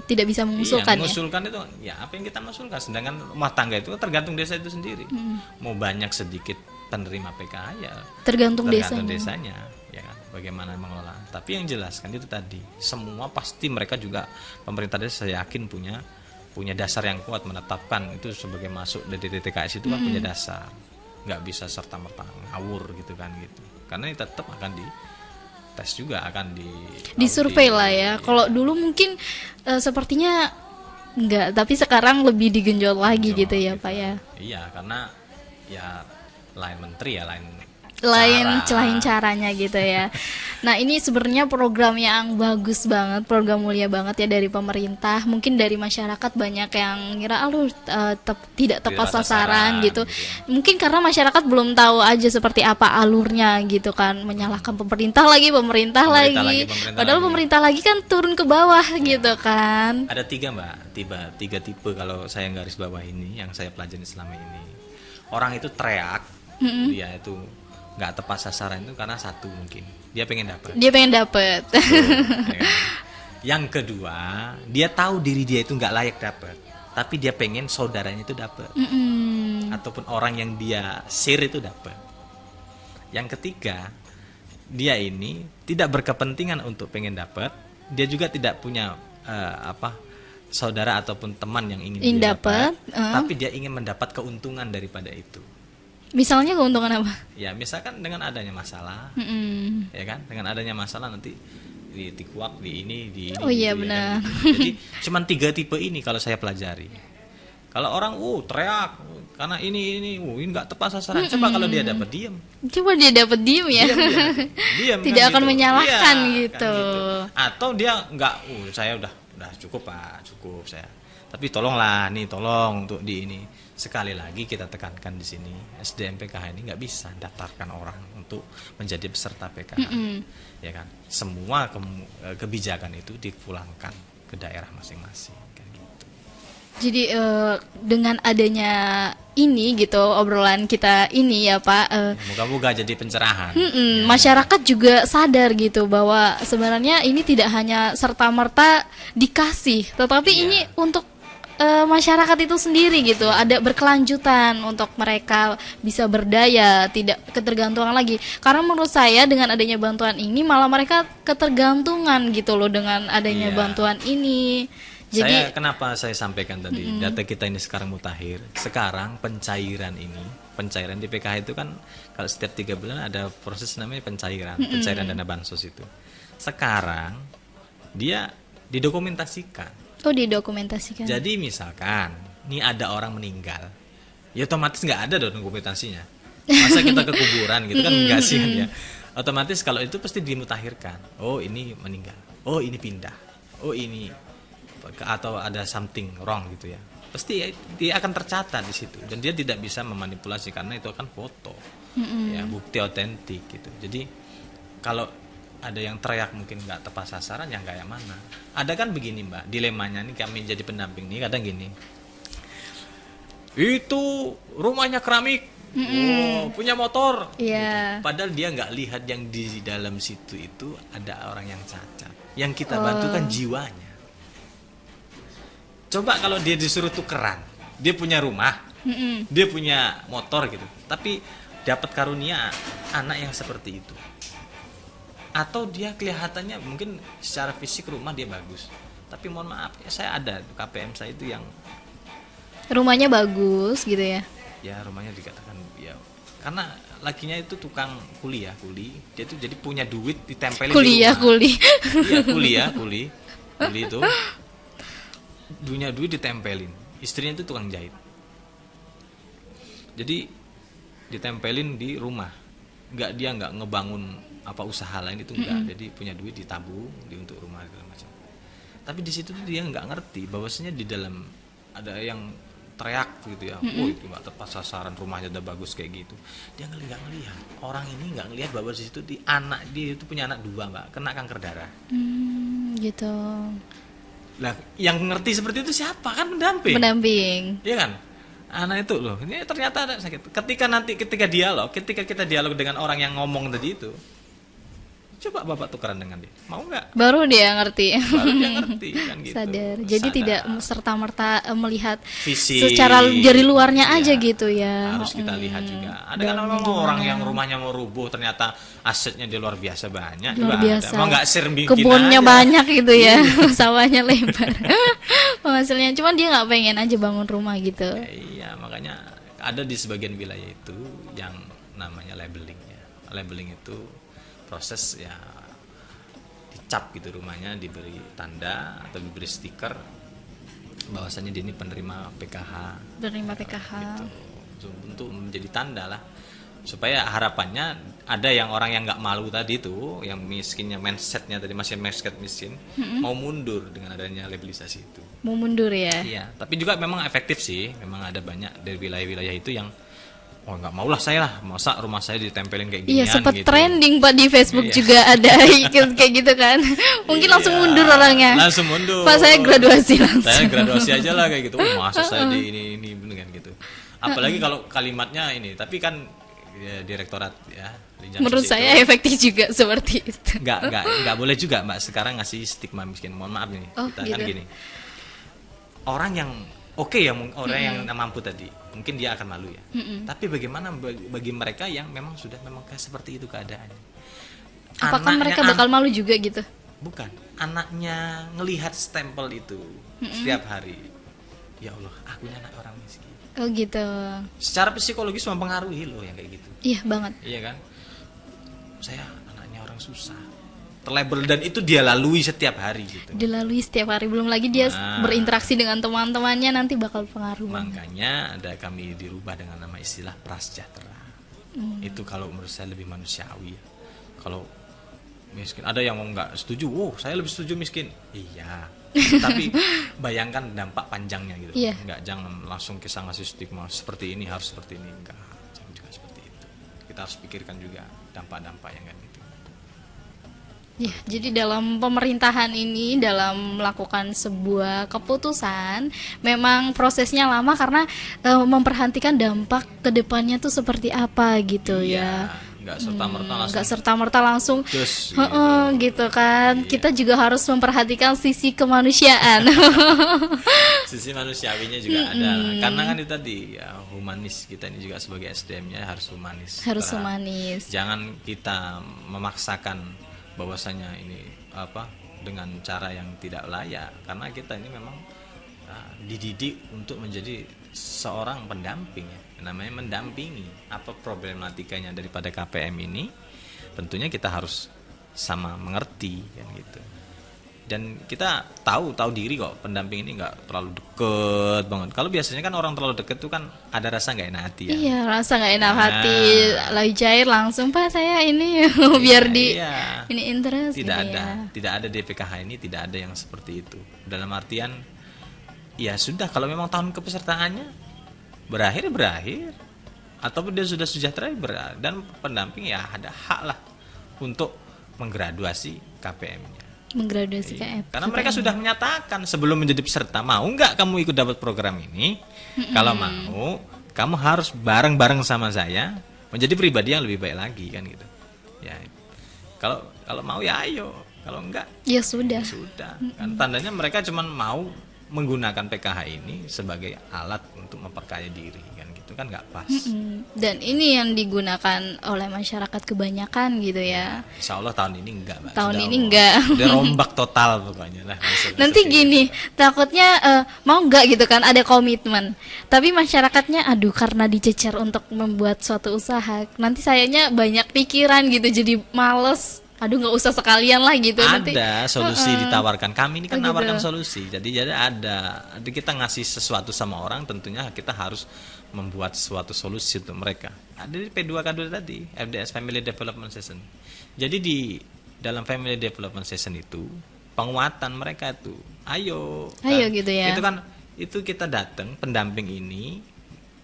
tidak bisa mengusulkan Iya, ya. mengusulkan itu ya apa yang kita usulkan. Sedangkan rumah tangga itu tergantung desa itu sendiri. Mau banyak sedikit penerima PKH ya Tergantung tergantung desanya. desanya, ya kan, bagaimana mengelola. Tapi yang jelas kan itu tadi, semua pasti mereka juga pemerintah desa saya yakin punya dasar yang kuat menetapkan itu sebagai masuk dari DTKS itu kan punya dasar, nggak bisa serta merta ngawur gitu kan gitu. Karena ini tetap akan di tes juga, akan Di survei lah ya. Kalau dulu mungkin sepertinya enggak, tapi sekarang lebih digenjot lagi gitu ya Pak ya. Iya, karena ya lain menteri ya lain Lain caranya gitu ya. Nah, ini sebenarnya program yang bagus banget, program mulia banget ya dari pemerintah. Mungkin dari masyarakat banyak yang ngira tidak tepat sasaran gitu. ya. Mungkin karena masyarakat belum tahu aja seperti apa alurnya gitu kan, menyalahkan pemerintah lagi. Pemerintah Padahal lagi. pemerintah lagi kan turun ke bawah gitu kan. Ada tiga, Mbak, tiga tipe kalau saya garis bawah ini yang saya pelajari selama ini. Orang itu teriak, dia itu nggak tepat sasaran itu karena satu mungkin dia pengen dapat. Dia pengen dapet. Ya kan? Yang kedua, dia tahu diri dia itu nggak layak dapat, tapi dia pengen saudaranya itu dapat, ataupun orang yang dia share itu dapat. Yang ketiga, dia ini tidak berkepentingan untuk pengen dapat, dia juga tidak punya saudara ataupun teman yang ingin dia dapat, tapi dia ingin mendapat keuntungan daripada itu. Misalnya keuntungan apa? Ya misalkan dengan adanya masalah, ya kan, dengan adanya masalah nanti di tikuak di ini. Oh iya, ya benar. kan, gitu. Jadi cuman tiga tipe ini kalau saya pelajari. Kalau orang teriak karena ini nggak tepat sasaran. Coba kalau dia dapat diam. Coba dia dapat diem ya. Diam Tidak kan akan gitu. menyalahkan Iya, gitu. kan. Atau dia nggak, saya udah cukup Pak, cukup saya. Tapi tolonglah nih, tolong untuk di ini. Sekali lagi kita tekankan di sini, SDM PKH ini nggak bisa daftarkan orang untuk menjadi peserta PKH, ya kan? Semua kebijakan itu dipulangkan ke daerah masing-masing, kayak gitu. Jadi dengan adanya ini gitu obrolan kita ini ya Pak, Moga-moga jadi pencerahan. masyarakat juga sadar gitu bahwa sebenarnya ini tidak hanya serta-merta dikasih, tetapi Iya. ini untuk masyarakat itu sendiri gitu, ada berkelanjutan untuk mereka bisa berdaya, tidak ketergantungan lagi. Karena menurut saya dengan adanya bantuan ini malah mereka ketergantungan gitu loh dengan adanya Iya. bantuan ini. Jadi Kenapa saya sampaikan tadi data kita ini sekarang mutakhir. Sekarang pencairan di PKH itu kan kalau setiap 3 bulan ada proses namanya pencairan dana bansos itu. Sekarang dia didokumentasikan. oh didokumentasikan. Jadi misalkan nih ada orang meninggal, ya otomatis nggak ada dong dokumentasinya. Masa kita ke kuburan gitu kan enggak sih kan ya. Otomatis kalau itu pasti dimutakhirkan. Oh ini meninggal. Oh ini pindah. Oh ini atau ada something wrong gitu ya. Pasti dia akan tercatat di situ dan dia tidak bisa memanipulasi karena itu akan foto. Ya bukti otentik gitu. Jadi kalau ada yang teriak mungkin nggak tepat sasaran, yang kayak mana? Ada kan begini Mbak, dilemanya nih kami jadi pendamping nih kadang gini. Itu rumahnya keramik, punya motor. Iya. Gitu. Padahal dia nggak lihat yang di dalam situ itu ada orang yang cacat. Yang kita bantu kan jiwanya. Coba kalau dia disuruh tukeran, dia punya rumah, dia punya motor gitu, tapi dapat karunia anak yang seperti itu. Atau dia kelihatannya mungkin secara fisik rumah dia bagus, tapi mohon maaf ya saya ada KPM saya itu yang Rumahnya bagus gitu ya. ya rumahnya dikatakan ya karena lakinya itu tukang kuli dia tuh jadi punya duit ditempelin di rumah. Iya kuli itu punya duit ditempelin, istrinya itu tukang jahit, jadi ditempelin di rumah dia nggak ngebangun apa usaha lain itu enggak. Jadi punya duit ditabung untuk rumah segala macam. Tapi di situ tuh dia nggak ngerti bahwasanya di dalam ada yang teriak gitu ya, oh itu nggak tepat sasaran, rumahnya udah bagus kayak gitu. Dia nggak ngelihat, orang ini nggak ngelihat bahwa di situ anak dia itu punya anak 2 mbak, kena kanker darah. Gitu. Lah yang ngerti seperti itu siapa? Kan pendamping. Iya kan? Anak itu loh, ini ternyata ada sakit. Ketika kita dialog dengan orang yang ngomong tadi itu, coba Bapak tukeran dengan dia, mau nggak? Baru dia ngerti. Kan gitu. Sadar. Jadi tidak serta-merta melihat fisik secara dari luarnya ya, aja gitu ya. Harus kita lihat juga. Ada kan orang yang rumahnya mau rubuh, ternyata asetnya dia luar biasa banyak. Luar biasa. Mau nggak share bikin kebunnya aja. Banyak gitu ya, sawahnya lebar. Penghasilnya, cuman dia nggak pengen aja bangun rumah gitu. Ya, iya, makanya ada di sebagian wilayah itu yang namanya labeling ya. Labeling itu proses ya, dicap gitu rumahnya, diberi tanda atau diberi stiker bahwasannya dia ini penerima PKH. Penerima PKH. Gitu. Untuk menjadi tanda lah, supaya harapannya ada yang orang yang nggak malu tadi itu, yang miskinnya mindsetnya tadi masih mindset miskin, mau mundur dengan adanya labelisasi itu. Mau mundur ya? Iya, tapi juga memang efektif sih. Memang ada banyak dari wilayah-wilayah itu yang nggak maulah saya lah, masa rumah saya ditempelin kayak ginian. Iya, sempat gitu. trending Pak di Facebook juga ada kayak gitu kan. Mungkin langsung mundur orangnya. Langsung mundur. Pak, saya graduasi langsung. Saya graduasi aja lah kayak gitu. Masa saya di ini bener kan gitu. Apalagi kalau kalimatnya ini, tapi kan ya, direktorat ya. Menurut saya efektif juga seperti itu. Nggak boleh juga Mbak sekarang ngasih stigma miskin. Mohon maaf nih, kita gitu. kan gini. Orang yang orang yang mampu tadi, mungkin dia akan malu ya. Tapi bagaimana bagi mereka yang memang sudah kayak seperti itu keadaannya? Apakah mereka bakal malu juga gitu? Bukan, anaknya ngelihat stempel itu setiap hari. Ya Allah, aku anak orang miskin. Oh gitu. Secara psikologis mempengaruhi loh yang kayak gitu. Iya banget. Iya kan? Saya anaknya orang susah. Terlabel, dan itu dia lalui setiap hari gitu. Dilalui setiap hari, belum lagi dia berinteraksi dengan teman-temannya, nanti bakal pengaruh. Makanya ada kami dirubah dengan nama istilah prasejahtera. Itu kalau menurut saya lebih manusiawi. Kalau miskin, ada yang mau nggak setuju, saya lebih setuju miskin. Iya. Tapi bayangkan dampak panjangnya gitu. Iya. Jangan langsung kita ngasih stigma seperti ini harus seperti ini, enggak. Jangan juga seperti itu. Kita harus pikirkan juga dampak-dampak yang kan gitu. Ya, jadi dalam pemerintahan ini, dalam melakukan sebuah keputusan, memang prosesnya lama karena memperhatikan dampak ke depannya tuh seperti apa gitu ya. Nggak serta-merta langsung. Nggak serta-merta langsung. Just, gitu kan. Iya. Kita juga harus memperhatikan sisi kemanusiaan. Sisi manusiawinya juga ada. Karena kan itu tadi ya, humanis, kita ini juga sebagai SDM-nya harus humanis. Harus humanis. Jangan kita memaksakan bahwasanya ini dengan cara yang tidak layak, karena kita ini memang dididik untuk menjadi seorang pendamping ya. Namanya mendampingi apa problematikanya daripada KPM ini, tentunya kita harus sama mengerti kan gitu. Dan kita tahu diri kok, pendamping ini nggak terlalu deket banget. Kalau biasanya kan orang terlalu deket tuh kan ada rasa nggak enak hati ya. Iya, rasa nggak enak hati, lagi cair langsung Pak saya ini biar ini interest. Tidak ada DPKH ini, tidak ada yang seperti itu. Dalam artian ya sudah, kalau memang tahun kepesertaannya berakhir ataupun dia sudah sejahtera dan pendamping ya ada hak lah untuk menggraduasi KPM-nya. Menggraduasi KPM. Karena mereka sudah menyatakan sebelum menjadi peserta, mau nggak kamu ikut dapat program ini? Kalau mau, kamu harus bareng-bareng sama saya menjadi pribadi yang lebih baik lagi kan gitu. Ya, kalau mau ya ayo, kalau enggak ya sudah. Kan tandanya mereka cuma mau menggunakan PKH ini sebagai alat untuk memperkaya diri kan gitu, kan nggak pas. Dan ini yang digunakan oleh masyarakat kebanyakan gitu ya. Insya Allah tahun ini enggak, Mbak. Tahun ini enggak. Udah rombak total pokoknya lah. Nanti gini, takutnya mau enggak gitu kan, ada komitmen. Tapi masyarakatnya aduh karena dicecer untuk membuat suatu usaha, nanti sayanya banyak pikiran gitu, jadi males. aduh nggak usah sekalian lah gitu nanti. Ada solusi ditawarkan. Kami ini kan Oh, gitu. nawarkan solusi. Jadi ada. Jadi kita ngasih sesuatu sama orang, tentunya kita harus membuat suatu solusi untuk mereka. Ada di P2K2 tadi, FDS Family Development Session. Jadi di dalam Family Development Session itu penguatan mereka itu, ayo Gitu ya. Itu kita datang, pendamping ini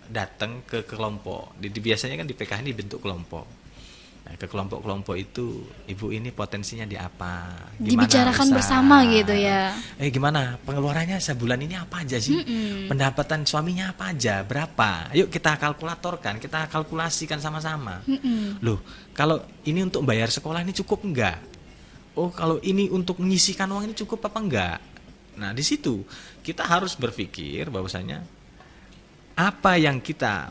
datang ke kelompok. Biasanya kan di PKH ini dibentuk kelompok. Nah, ke kelompok-kelompok itu, ibu ini potensinya di apa? Dibicarakan bersama gitu ya. Gimana pengeluarannya sebulan ini apa aja sih? Pendapatan suaminya apa aja? Berapa? Yuk kita kalkulatorkan, kita kalkulasikan sama-sama. Loh, kalau ini untuk bayar sekolah ini cukup enggak? Oh, kalau ini untuk menyisihkan uang ini cukup apa enggak? Nah, di situ kita harus berpikir bahwasanya apa yang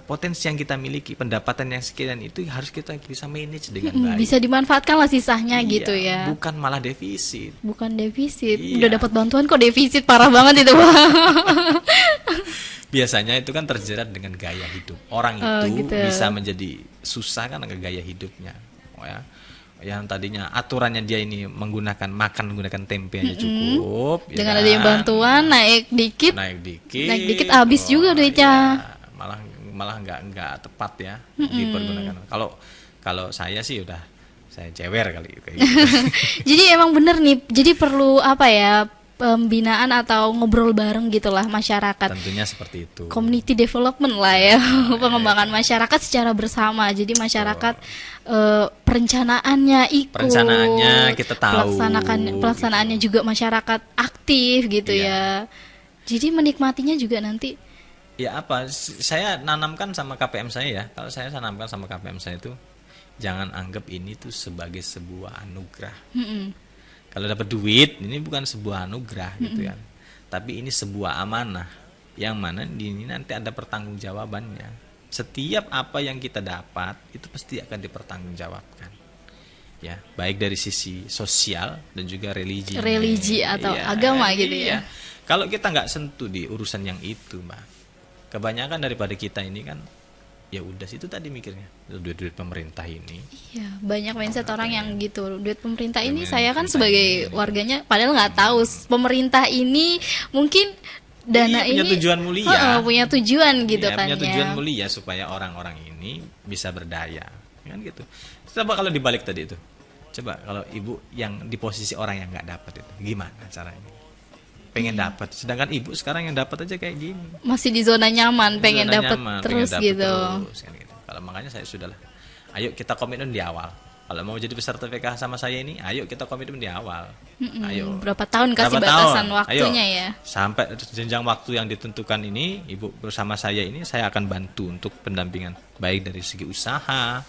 potensi yang kita miliki, pendapatan yang sekian itu harus kita bisa manage dengan baik. Bisa dimanfaatkan lah sisanya gitu ya. Bukan malah defisit. Bukan defisit. Iya. Udah dapat bantuan kok defisit, parah banget itu. Biasanya itu kan terjerat dengan gaya hidup. Orang itu gitu. bisa menjadi susah kan dengan gaya hidupnya. Oh ya. Yang tadinya aturannya dia ini menggunakan tempe aja cukup. Dengan adanya bantuan naik dikit habis juga duitnya. Ya, malah nggak tepat ya dipergunakan. Kalau saya sih udah saya cewer kali kayak gitu. Jadi emang bener nih. Jadi perlu apa ya, pembinaan atau ngobrol bareng gitulah masyarakat. Tentunya seperti itu. Community development lah ya, pengembangan masyarakat secara bersama. Jadi masyarakat perencanaannya ikut. Perencanaannya kita tahu. Pelaksanaannya juga masyarakat aktif gitu ya. Jadi menikmatinya juga nanti. Ya apa? Saya nanamkan sama KPM saya ya. Kalau saya tanamkan sama KPM saya itu, jangan anggap ini tuh sebagai sebuah anugerah. Kalau dapat duit, ini bukan sebuah anugerah gitu kan. Tapi ini sebuah amanah yang mana ini nanti ada pertanggungjawabannya. Setiap apa yang kita dapat itu pasti akan dipertanggungjawabkan. Ya, baik dari sisi sosial dan juga religi Atau agama gitu ya. Kalau kita nggak sentuh di urusan yang itu, Mbak. Kebanyakan daripada kita ini kan ya udah situ tadi mikirnya duit pemerintah ini. Iya, banyak mindset orang yang gitu. Duit pemerintah ini, saya kan sebagai warganya padahal nggak tahu pemerintah ini mungkin dana punya ini tujuan mulia. Punya tujuan gitu kan punya tujuan ya. mulia supaya orang-orang ini bisa berdaya, kan gitu. Coba kalau dibalik tadi itu. Coba kalau ibu yang di posisi orang yang nggak dapat itu, gimana caranya? Pengen dapat, sedangkan ibu sekarang yang dapat aja kayak gini. Masih di zona nyaman, pengen dapat terus gitu. Kan gitu. Kalau makanya saya sudahlah. Ayo kita komitmen di awal. Kalau mau jadi peserta PKH sama saya ini, ayo kita komitmen di awal. Ayo. Berapa tahun kasih batasan waktunya ya? Sampai jenjang waktu yang ditentukan ini, ibu bersama saya ini, saya akan bantu untuk pendampingan, baik dari segi usaha,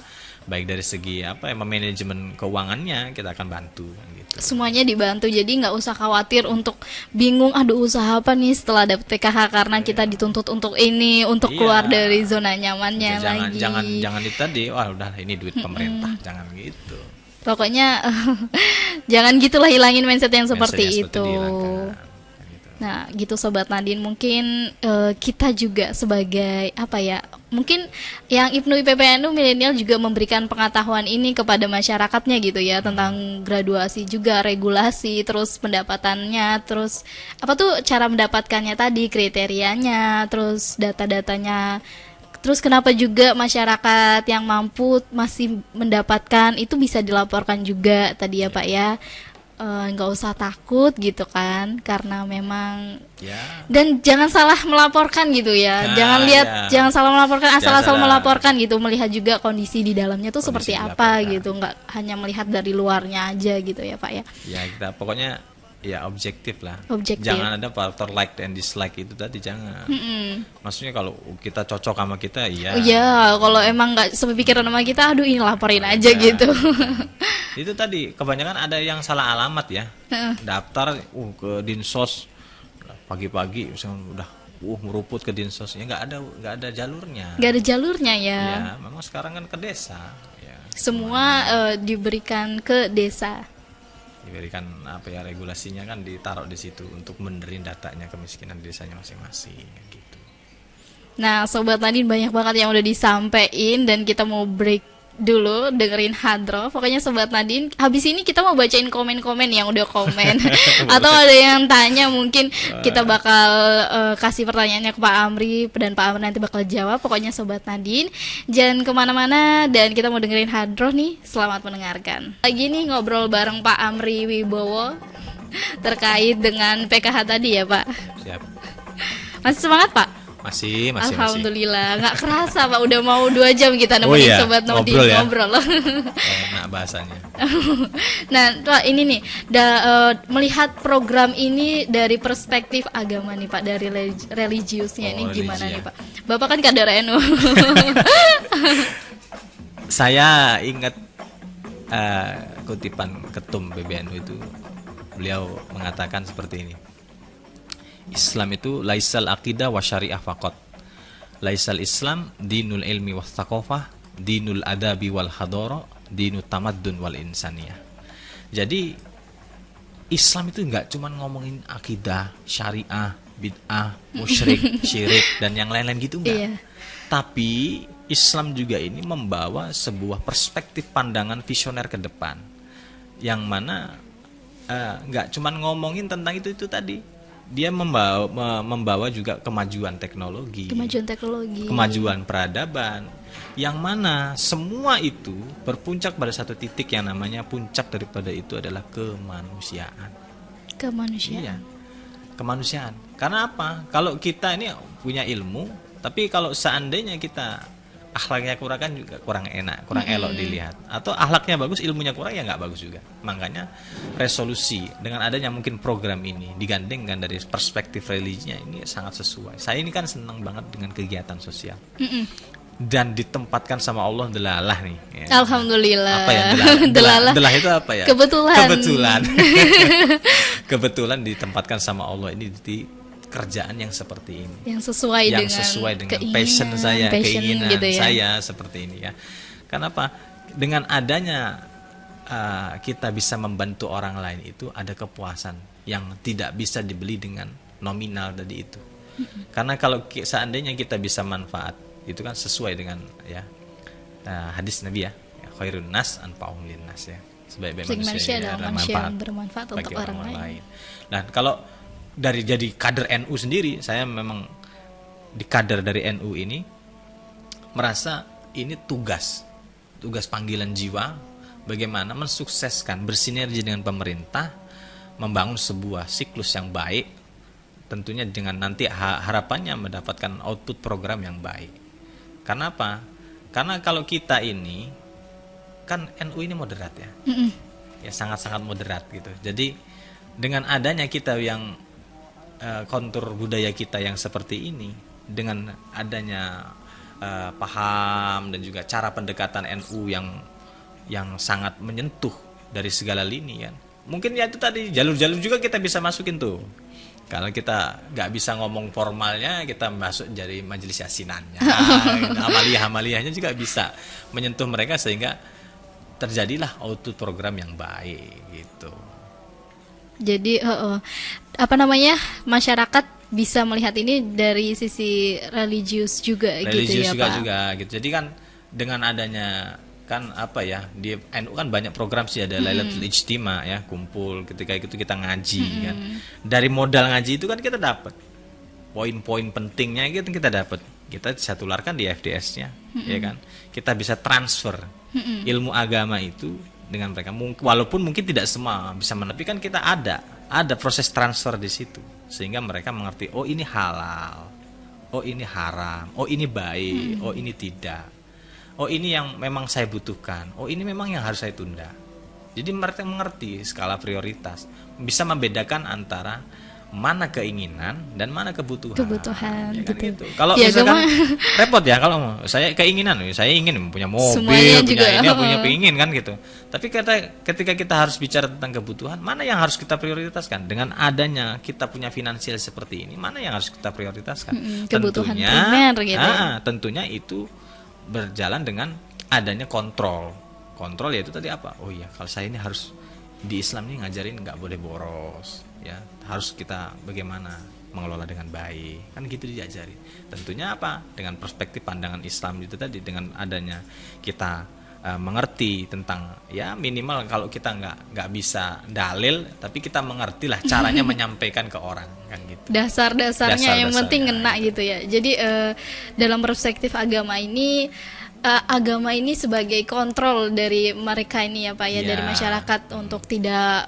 baik dari segi manajemen keuangannya, kita akan bantu. Gitu. Semuanya dibantu, jadi nggak usah khawatir untuk bingung, aduh usaha apa nih setelah dapet PKH karena kita dituntut untuk ini, untuk keluar dari zona nyamannya lagi. Jangan itu tadi, wah udah ini duit pemerintah, jangan gitu. Pokoknya jangan gitulah, hilangin mindset yang seperti itu. Nah, gitu Sobat Nadine, mungkin kita juga sebagai mungkin yang IPNU IPPNU milenial juga memberikan pengetahuan ini kepada masyarakatnya gitu ya, tentang graduasi juga, regulasi, terus pendapatannya, terus cara mendapatkannya tadi, kriterianya, terus data-datanya. Terus kenapa juga masyarakat yang mampu masih mendapatkan itu bisa dilaporkan juga tadi ya Pak ya. Nggak usah takut gitu kan, karena memang dan jangan salah melaporkan gitu ya. Jangan salah melaporkan, asal-asal melaporkan gitu, melihat juga kondisi di dalamnya tuh seperti apa gitu, nggak hanya melihat dari luarnya aja gitu ya Pak ya. Ya kita pokoknya objektif lah. Jangan ada faktor like dan dislike itu tadi, jangan. Maksudnya kalau kita cocok sama kita kalau emang nggak sepikiran sama kita, aduh ini laporin aja gitu. Itu tadi kebanyakan ada yang salah alamat ya. Daftar ke Dinsos pagi-pagi udah meruput ke Dinsos, ya nggak ada jalurnya. Nggak ada jalurnya ya. Ya, memang sekarang kan ke desa. Ya. Semua diberikan ke desa. Diberikan regulasinya kan ditaruh di situ untuk benerin datanya kemiskinan desanya masing-masing gitu. Nah, Sobat Nadine, banyak banget yang udah disampaikan dan kita mau break dulu dengerin Hadroh. Pokoknya Sobat Nadine, habis ini kita mau bacain komen-komen yang udah komen. Atau ada yang tanya, mungkin kita bakal kasih pertanyaannya ke Pak Amri, dan Pak Amri nanti bakal jawab. Pokoknya Sobat Nadine, jangan kemana-mana, dan kita mau dengerin Hadroh nih. Selamat mendengarkan. Lagi nih ngobrol bareng Pak Amri Wibowo terkait dengan PKH tadi ya Pak. Siap. Masih semangat Pak? Masih. Alhamdulillah, nggak kerasa Pak, udah mau 2 jam kita nemenin Sobat Nadine ngobrol. Enak bahasanya. Nah, Pak, ini nih, melihat program ini dari perspektif agama nih Pak, dari religiusnya ini gimana nih Pak? Bapak kan kader NU. Saya ingat kutipan Ketum PBNU itu, beliau mengatakan seperti ini. Islam itu laisal aqidah wa syariah faqat. Laisal Islam dinul ilmi wa thaqafah, dinul adabi wal hadara, dinut tamaddun wal insaniyah. Jadi Islam itu enggak cuma ngomongin akidah, syariah, bid'ah, musyrik, syirik dan yang lain-lain gitu enggak. Iya. Tapi Islam juga ini membawa sebuah perspektif pandangan visioner ke depan. Yang mana enggak cuma ngomongin tentang itu tadi. Dia membawa juga kemajuan teknologi, kemajuan peradaban, yang mana semua itu berpuncak pada satu titik yang namanya puncak daripada itu adalah kemanusiaan. Iya, kemanusiaan. Karena apa? Kalau kita ini punya ilmu, tapi kalau seandainya kita akhlaknya kurang enak, kurang elok dilihat, atau akhlaknya bagus, ilmunya kurang, ya nggak bagus juga. Makanya resolusi dengan adanya mungkin program ini digandengkan dari perspektif religinya, ini sangat sesuai. Saya ini kan senang banget dengan kegiatan sosial. Dan ditempatkan sama Allah delalah nih ya. Alhamdulillah. Apa ya delalah? Delalah itu apa ya? Kebetulan ditempatkan sama Allah ini di kerjaan yang seperti ini, yang sesuai dengan passion saya, keinginan gitu ya? Saya seperti ini ya. Kenapa? Dengan adanya kita bisa membantu orang lain, itu ada kepuasan yang tidak bisa dibeli dengan nominal tadi itu. Karena kalau seandainya kita bisa manfaat, itu kan sesuai dengan ya hadis Nabi ya, khairun nas anfa'uhum linnas ya. Sebaik-baik manusia adalah manusia yang bermanfaat untuk orang lain. Nah, kalau dari jadi kader NU sendiri, saya memang di kader dari NU ini merasa ini tugas panggilan jiwa, bagaimana mensukseskan, bersinergi dengan pemerintah, membangun sebuah siklus yang baik, tentunya dengan nanti harapannya mendapatkan output program yang baik. Karena apa? Karena kalau kita ini kan NU ini moderat ya, ya sangat-sangat moderat gitu. Jadi dengan adanya kita yang kontur budaya kita yang seperti ini, dengan adanya paham dan juga cara pendekatan NU yang sangat menyentuh dari segala lini kan. Mungkin ya itu tadi jalur-jalur juga kita bisa masukin tuh. Kalau kita nggak bisa ngomong formalnya, kita masuk jadi majelis yasinannya, amaliyah-amaliyahnya juga bisa menyentuh mereka sehingga terjadilah output program yang baik gitu. Jadi masyarakat bisa melihat ini dari sisi religius juga gitu ya Pak. Juga gitu. Jadi kan dengan adanya kan di NU kan banyak program sih, ada Lailatul Ijtima ya, kumpul ketika itu kita ngaji kan. Dari modal ngaji itu kan kita dapat poin-poin pentingnya gitu, kita dapat. Kita bisa tularkan di FDS-nya ya kan. Kita bisa transfer ilmu agama itu dengan mereka, walaupun mungkin tidak semua bisa menepi, kan kita ada proses transfer di situ sehingga mereka mengerti, oh ini halal, oh ini haram, oh ini baik, oh ini tidak, oh ini yang memang saya butuhkan, oh ini memang yang harus saya tunda. Jadi mereka mengerti skala prioritas, bisa membedakan antara mana keinginan dan mana kebutuhan ya kan gitu. Kalau misalkan repot ya, kalau saya keinginan, saya ingin punya mobil, punya pengingin kan gitu. Tapi ketika kita harus bicara tentang kebutuhan, mana yang harus kita prioritaskan? Dengan adanya kita punya finansial seperti ini, mana yang harus kita prioritaskan? Kebutuhan primer gitu. Tentunya itu berjalan dengan adanya kontrol yaitu tadi apa? Oh iya, kalau saya ini harus di Islam ini ngajarin nggak boleh boros ya, harus kita bagaimana mengelola dengan baik, kan gitu diajari. Tentunya apa? Dengan perspektif pandangan Islam itu tadi, dengan adanya kita mengerti tentang, ya minimal kalau kita nggak bisa dalil, tapi kita mengerti lah caranya menyampaikan ke orang kan gitu. Dasar-dasarnya yang penting ngena gitu ya. Jadi dalam perspektif agama ini sebagai kontrol dari mereka ini ya Pak ya, dari masyarakat untuk tidak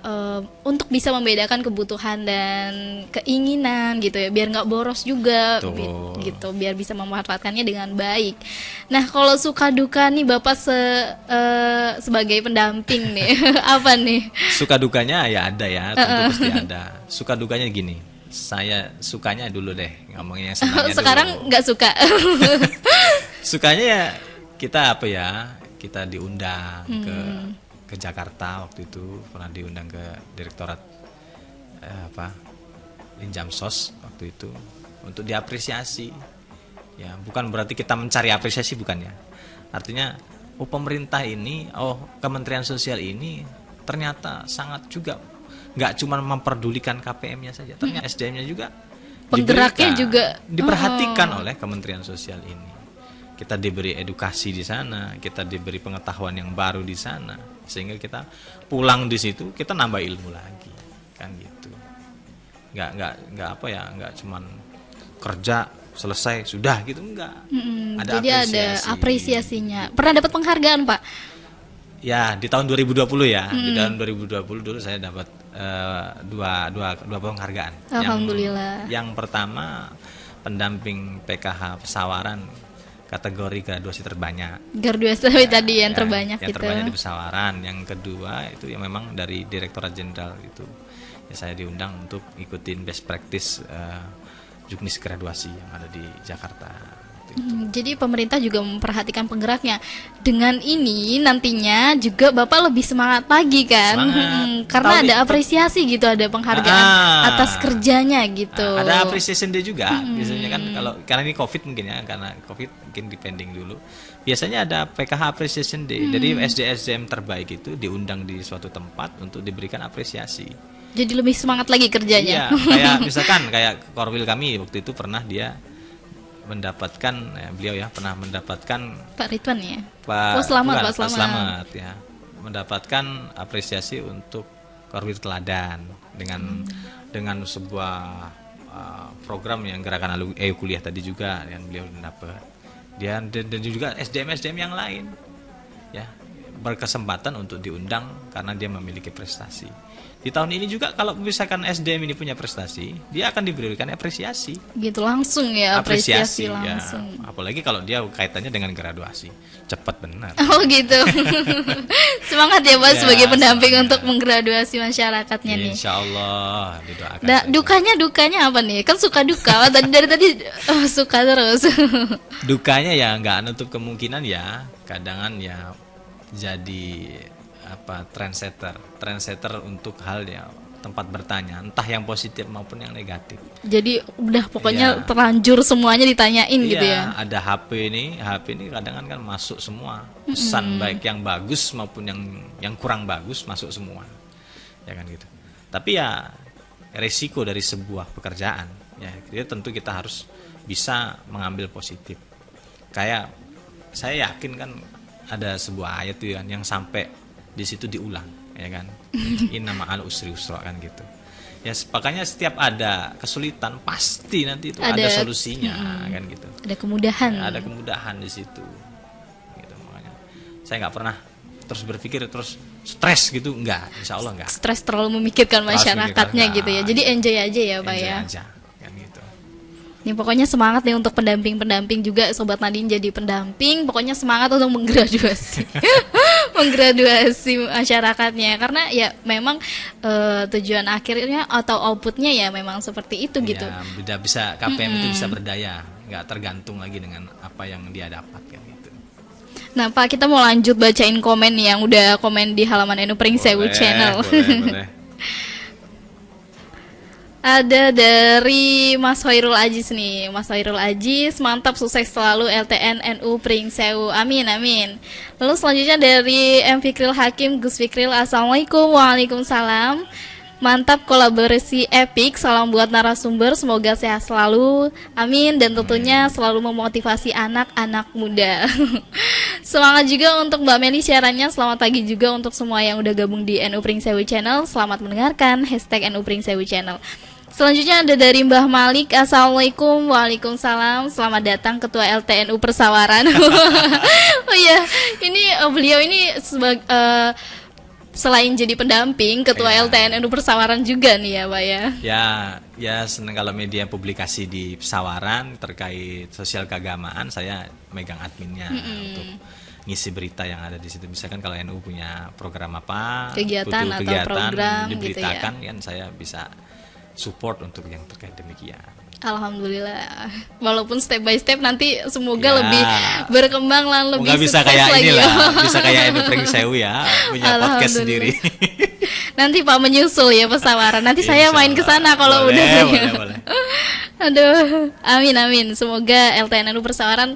untuk bisa membedakan kebutuhan dan keinginan gitu ya, biar nggak boros juga gitu, biar bisa memanfaatkannya dengan baik. Nah kalau suka duka nih Bapak sebagai pendamping nih apa nih? Suka dukanya ya ada ya, tentu pasti ada. Suka dukanya gini, saya sukanya dulu deh, ngomongin yang senangnya sekarang nggak suka. Sukanya ya kita kita diundang ke Jakarta, waktu itu pernah diundang ke Direktorat Linjamsos waktu itu untuk diapresiasi. Ya, bukan berarti kita mencari apresiasi, bukan ya. Artinya pemerintah ini, Kementerian Sosial ini ternyata sangat juga nggak cuma memperdulikan KPM-nya saja, ternyata SDM-nya juga penggeraknya juga diperhatikan oleh Kementerian Sosial ini. Kita diberi edukasi di sana, kita diberi pengetahuan yang baru di sana, sehingga kita pulang di situ kita nambah ilmu lagi, kan gitu. Nggak cuman kerja selesai sudah gitu, enggak. Jadi ada apresiasinya. Pernah dapat penghargaan Pak? Ya di tahun 2020 ya, di tahun 2020 dulu saya dapat dua penghargaan. Alhamdulillah. Yang pertama pendamping PKH Pesawaran kategori graduasi terbanyak. Graduasi tadi yang terbanyak yang gitu. Terbanyak di Pesawaran. Yang kedua itu yang memang dari Direktorat Jenderal itu. Ya, saya diundang untuk ikutin best practice juknis graduasi yang ada di Jakarta. Jadi pemerintah juga memperhatikan penggeraknya. Dengan ini nantinya juga Bapak lebih semangat lagi kan? Karena ada apresiasi gitu, ada penghargaan atas kerjanya gitu. Ada appreciation day juga. Biasanya kan karena ini COVID mungkin ya, karena COVID mungkin dipending dulu. Biasanya ada PKH appreciation day. Jadi SDM terbaik itu diundang di suatu tempat untuk diberikan apresiasi. Jadi lebih semangat lagi kerjanya. Iya, kayak misalkan kayak Korwil kami waktu itu pernah dia mendapatkan, beliau ya pernah mendapatkan Pak Ridwan ya. Pak Selamat ya, mendapatkan apresiasi untuk Korwil Teladan dengan sebuah program yang gerakan kuliah tadi juga yang beliau dapat. Dan juga SDM yang lain ya berkesempatan untuk diundang karena dia memiliki prestasi. Di tahun ini juga kalau misalkan SDM ini punya prestasi, dia akan diberikan apresiasi. Gitu langsung ya, apresiasi langsung. Ya. Apalagi kalau dia kaitannya dengan graduasi. Cepat benar. Oh gitu. Semangat ya Pak sebagai pendamping untuk menggraduasi masyarakatnya nih. Insyaallah didoakan. Dukanya apa nih? Kan suka duka. dari tadi suka terus. Dukanya ya nggak nutup kemungkinan ya, kadangan ya jadi trendsetter untuk hal ya tempat bertanya, entah yang positif maupun yang negatif. Jadi udah pokoknya terlanjur semuanya ditanyain gitu ya. Ada HP ini kadang kan masuk semua pesan, baik yang bagus maupun yang kurang bagus masuk semua, ya kan gitu. Tapi ya resiko dari sebuah pekerjaan ya, jadi tentu kita harus bisa mengambil positif. Kayak saya yakin kan ada sebuah ayat tuh kan yang sampai di situ diulang, ya kan. Inna ma'al usri usra kan gitu. Ya makanya setiap ada kesulitan pasti nanti itu ada solusinya kan gitu. Ada kemudahan. Ya, ada kemudahan di situ. Gitu makanya. Saya nggak pernah terus berpikir terus stres gitu, enggak, insya Allah enggak. Stres terlalu memikirkan masyarakatnya gitu ya. Jadi enjoy aja ya Pak ya. Enjoy aja kan gitu. Nih pokoknya semangat nih untuk pendamping-pendamping juga, Sobat Nadine jadi pendamping, pokoknya semangat untuk menggraduasi masyarakatnya, karena ya memang tujuan akhirnya atau outputnya ya memang seperti itu gitu. Ya, tidak bisa KPM itu bisa berdaya, nggak tergantung lagi dengan apa yang dia dapatkan gitu. Nah Pak, kita mau lanjut bacain komen yang udah komen di halaman Enu Pringsewu channel. Boleh. Ada dari Mas Hoirul Aziz nih. Mas Hoirul Aziz, mantap, sukses selalu LTN NU Pringsewu. Amin, amin. Lalu selanjutnya dari M Fikril Hakim, Gus Fikril, Assalamualaikum. Waalaikumsalam. Mantap, kolaborasi epic. Salam buat narasumber, semoga sehat selalu. Amin. Dan tentunya selalu memotivasi anak-anak muda. Semangat juga untuk Mbak Meli siarannya. Selamat pagi juga untuk semua yang udah gabung di NU Pringsewu Channel. Selamat mendengarkan #NU Pringsewu Channel. Selanjutnya ada dari Mbah Malik. Assalamualaikum. Waalaikumsalam. Selamat datang Ketua LTNU Persawaran. Oh iya, ini beliau ini selain jadi pendamping Ketua LTNU Persawaran juga nih ya Pak ya. Ya senang kalau media publikasi di Pesawaran terkait sosial keagamaan, saya megang adminnya untuk ngisi berita yang ada di situ. Misalkan kalau NU punya program apa, kegiatan butuh atau program diberitakan gitu ya. Kan saya bisa support untuk yang terkait demikian. Alhamdulillah. Walaupun step by step nanti semoga lebih berkembang lah, lebih sukses bisa kayak lagi. Inilah, bisa kayak NU Pringsewu ya, punya podcast sendiri. Nanti Pak menyusul ya Pesawaran. Nanti saya main ke sana kalau udah. Boleh. Aduh, amin. Semoga LTNU Persawaran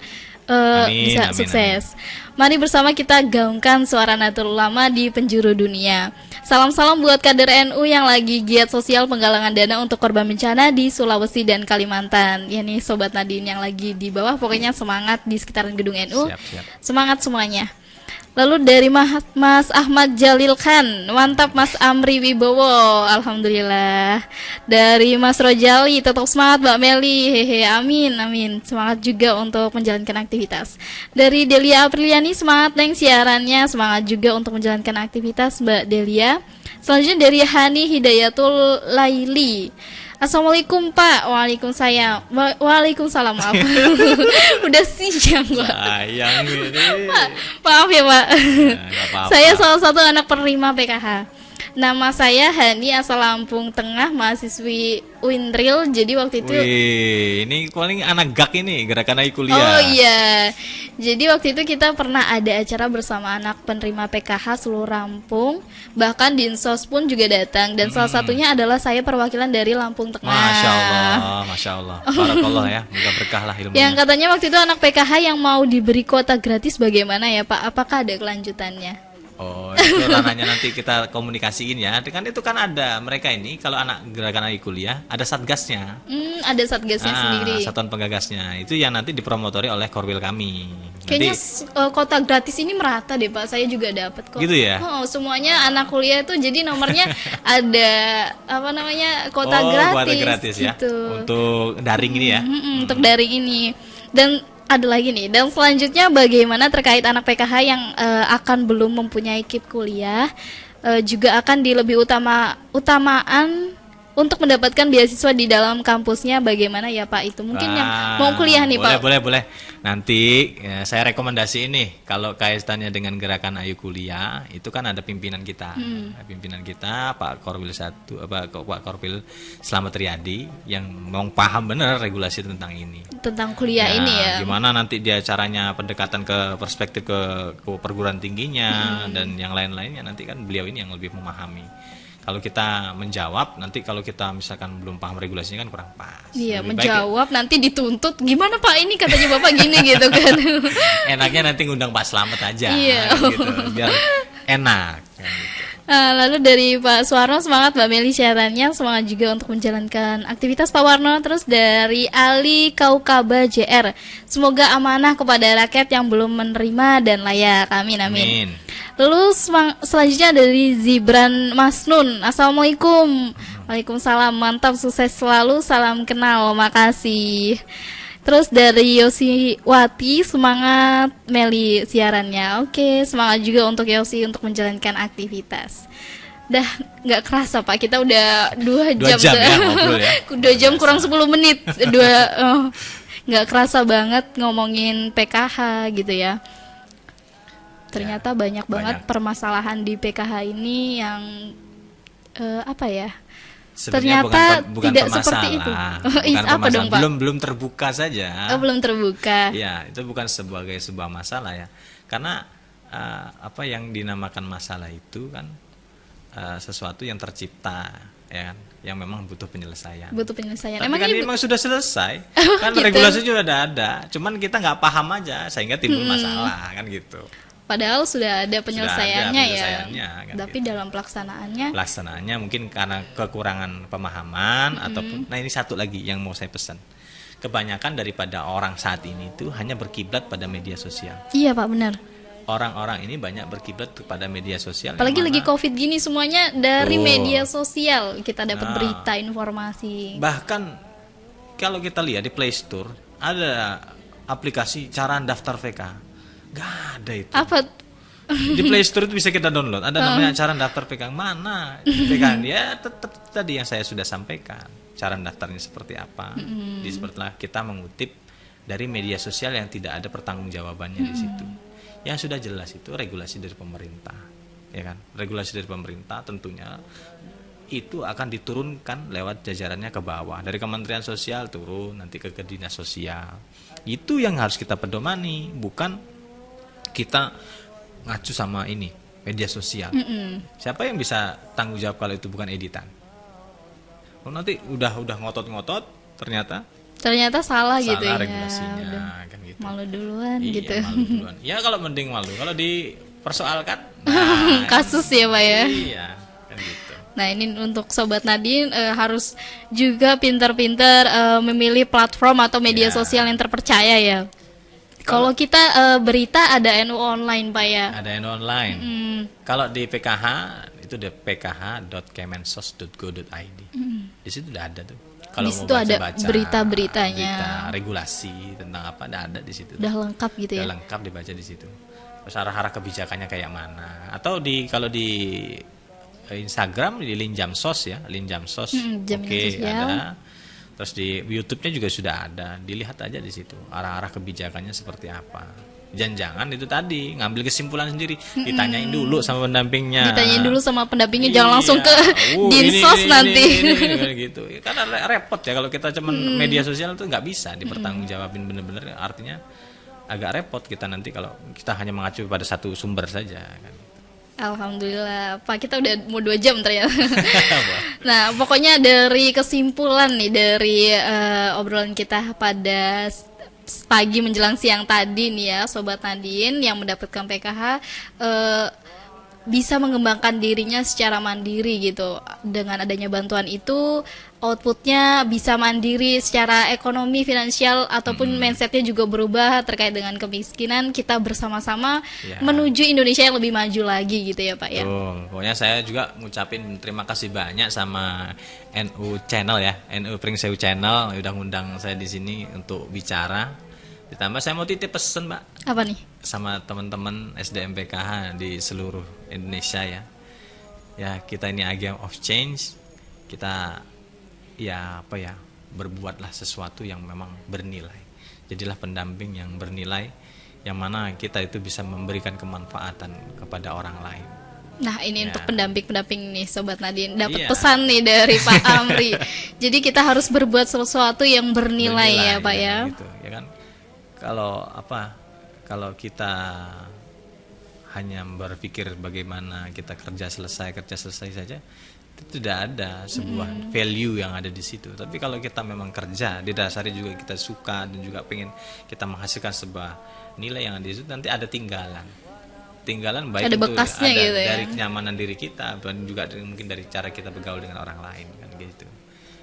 bisa sukses. Mari bersama kita gaungkan suara Nahdlatul Ulama di penjuru dunia. Salam-salam buat kader NU yang lagi giat sosial penggalangan dana untuk korban bencana di Sulawesi dan Kalimantan. Ya nih Sobat Nadine yang lagi di bawah, pokoknya semangat di sekitaran gedung NU. Siap. Semangat semuanya. Lalu dari Mas Ahmad Jalil Khan, mantap Mas Amri Wibowo, alhamdulillah. Dari Mas Rojali, tetap semangat Mbak Meli, hehe, amin. Semangat juga untuk menjalankan aktivitas. Dari Delia Apriliani, semangat Neng siarannya, semangat juga untuk menjalankan aktivitas Mbak Delia. Selanjutnya dari Hani Hidayatul Laili. Assalamualaikum Pak. Waalaikumsalam. Maaf. Udah siang Pak. Sayang ini. Maaf ya Pak. Apa-apa. Saya salah satu anak penerima PKH. Nama saya Hani, asal Lampung Tengah, mahasiswi Winril. Jadi waktu itu ini paling anak GAK ini, Gerakan Ayu Kuliah. Oh iya. Jadi waktu itu kita pernah ada acara bersama anak penerima PKH seluruh Lampung. Bahkan Dinsos pun juga datang. Dan salah satunya adalah saya perwakilan dari Lampung Tengah. Masya Allah. Barakallah ya. Moga berkah lah ilmunya. Yang katanya waktu itu anak PKH yang mau diberi kuota gratis bagaimana ya Pak? Apakah ada kelanjutannya? Oh, itu ranahnya nanti kita komunikasiin ya. Dengan itu kan ada mereka ini, kalau anak Gerakan Ayu Kuliah ada satgasnya. Ada satgasnya sendiri. Satuan penggagasnya. Itu yang nanti dipromotori oleh Korwil kami. Kayaknya kota gratis ini merata deh Pak. Saya juga dapat kok. Gitu ya? Semuanya anak kuliah itu jadi nomornya ada kota gratis ya. gitu. Untuk daring ini ya. Untuk daring ini. Dan ada lagi nih, dan selanjutnya bagaimana terkait anak PKH yang akan belum mempunyai KIP kuliah, juga akan lebih utamaan untuk mendapatkan beasiswa di dalam kampusnya, bagaimana ya Pak itu? Mungkin yang mau kuliah nih Pak. Boleh. Nanti saya rekomendasi ini, kalau kaitannya dengan Gerakan Ayu Kuliah, itu kan ada pimpinan kita. Pimpinan kita Pak Korwil Pak Korwil Slamet Riyadi yang mau paham benar regulasi tentang ini. Tentang kuliah ini ya. Gimana nanti dia caranya pendekatan ke perspektif ke perguruan tingginya dan yang lain-lainnya, nanti kan beliau ini yang lebih memahami. Kalau kita menjawab, nanti kalau kita misalkan belum paham regulasinya kan kurang pas. Iya, menjawab nanti dituntut, gimana Pak ini katanya Bapak gini gitu kan. Enaknya nanti ngundang Pak Slamet aja, iya. Gitu, biar enak. Gitu. Lalu dari Pak Suwarno, semangat Mbak Meli siarannya, semangat juga untuk menjalankan aktivitas Pak Warno. Terus dari Ali Kaukaba JR, semoga amanah kepada rakyat yang belum menerima dan layak, amin. Lalu selanjutnya dari Zibran Masnun, assalamualaikum. Waalaikumsalam, mantap, sukses selalu, salam kenal, makasih. Terus dari Yosiwati, semangat Meli siarannya. Oke, semangat juga untuk Yosi untuk menjalankan aktivitas. Dah nggak kerasa Pak, kita udah 2 jam ya ngobrol ya. 2 jam kurang 10 menit. Nggak kerasa banget ngomongin PKH gitu ya. Ternyata banyak banget permasalahan di PKH ini yang sebenarnya ternyata bukan tidak permasalah, seperti itu. Bukan apa dong Pak? Belum terbuka saja. Belum terbuka. Ya, itu bukan sebagai sebuah masalah ya. Karena apa yang dinamakan masalah itu kan sesuatu yang tercipta, ya kan, yang memang butuh penyelesaian. Tapi kan memang sudah selesai. Kan gitu. Regulasi juga ada. Cuman kita nggak paham aja sehingga timbul masalah kan gitu. padahal sudah ada penyelesaiannya, penyelesaiannya, ya. kan Tapi gitu. dalam Pelaksanaannya mungkin karena kekurangan pemahaman ataupun, nah ini satu lagi yang mau saya pesan. Kebanyakan daripada orang saat ini itu hanya berkiblat pada media sosial. Iya Pak, benar. Orang-orang ini banyak berkiblat kepada media sosial. Apalagi lagi COVID gini, semuanya dari Tuh. media sosial kita dapat Nah. berita, informasi. Bahkan kalau kita lihat di Play Store ada aplikasi cara daftar VK. Gak ada itu. Apa? Di Play Store itu bisa kita download. Ada namanya cara daftar PK. Mana PK? Ya tetap tadi yang saya sudah sampaikan. Cara daftarnya seperti apa? Sepertilah kita mengutip dari media sosial yang tidak ada pertanggungjawabannya di situ. Yang sudah jelas itu regulasi dari pemerintah, ya kan? Regulasi dari pemerintah tentunya itu akan diturunkan lewat jajarannya ke bawah. Dari Kementerian Sosial turun nanti ke Dinas Sosial. Itu yang harus kita pedomani, bukan kita ngacu sama ini media sosial. Siapa yang bisa tanggung jawab kalau itu bukan editan? Oh, nanti udah ngotot-ngotot ternyata Salah gitu ya. regulasinya, Udah kan gitu. malu duluan Iya, gitu. malu duluan. Ya kalau mending malu, kalau dipersoalkan nah, Kasus ya Pak ya. iya, kan gitu. Nah ini untuk Sobat Nadine harus juga pintar-pintar memilih platform atau media Ya. sosial yang terpercaya ya. Kalau kita berita ada NU online Pak ya. Ada yang online. Hmm, Kalau di PKH itu di pkh.kemensos.go.id. Di situ udah ada tuh. Kalau Di mau situ ada baca-baca berita-beritanya. berita regulasi tentang apa ada di situ. udah lengkap gitu ya. Udah lengkap dibaca di situ. Terus arah-arah kebijakannya kayak mana. Atau kalau di Instagram di Linjamsos ya, Linjamsos. Jaminan Oke, Sosial. ada. Terus di YouTube-nya juga sudah ada. Dilihat aja di situ arah-arah kebijakannya seperti apa. Jangan itu tadi ngambil kesimpulan sendiri, ditanyain dulu sama pendampingnya. Ditanyain dulu sama pendampingnya, Iya. jangan langsung ke Dinsos nanti. Ini, gitu. Karena repot ya kalau kita cuman media sosial itu nggak bisa dipertanggungjawabin bener-bener. Artinya agak repot kita nanti kalau kita hanya mengacu pada satu sumber saja. Kan. Alhamdulillah Pak, kita udah mau 2 jam ternyata. Nah pokoknya dari kesimpulan nih dari obrolan kita pada pagi menjelang siang tadi nih ya Sobat Nadine yang mendapatkan PKH bisa mengembangkan dirinya secara mandiri gitu. Dengan adanya bantuan itu outputnya bisa mandiri secara ekonomi, finansial ataupun mindsetnya juga berubah terkait dengan kemiskinan. Kita bersama-sama Ya. menuju Indonesia yang lebih maju lagi gitu ya Pak ya. Betul. Pokoknya saya juga ngucapin terima kasih banyak sama NU Channel ya, NU Pringsewu Channel udah ngundang saya di sini untuk bicara. Ditambah saya mau titip pesan Mbak Apa nih? sama teman-teman SDM PKH di seluruh Indonesia ya. Ya kita ini agent of change. Kita berbuatlah sesuatu yang memang bernilai. Jadilah pendamping yang bernilai, yang mana kita itu bisa memberikan kemanfaatan kepada orang lain. Nah ini Ya. untuk pendamping-pendamping nih Sobat Nadine, dapat Iya. pesan nih dari Pak Amri. Jadi kita harus berbuat sesuatu yang bernilai ya Pak ya. Gitu, ya kan? Kalau kita hanya berpikir bagaimana kita kerja selesai saja, itu tidak ada sebuah value yang ada di situ. Tapi kalau kita memang kerja, didasari juga kita suka dan juga pengen kita menghasilkan sebuah nilai yang ada di situ, nanti ada tinggalan baik Ada itu bekasnya ada gitu ya. dari kenyamanan diri kita dan juga mungkin dari cara kita bergaul dengan orang lain kan gitu.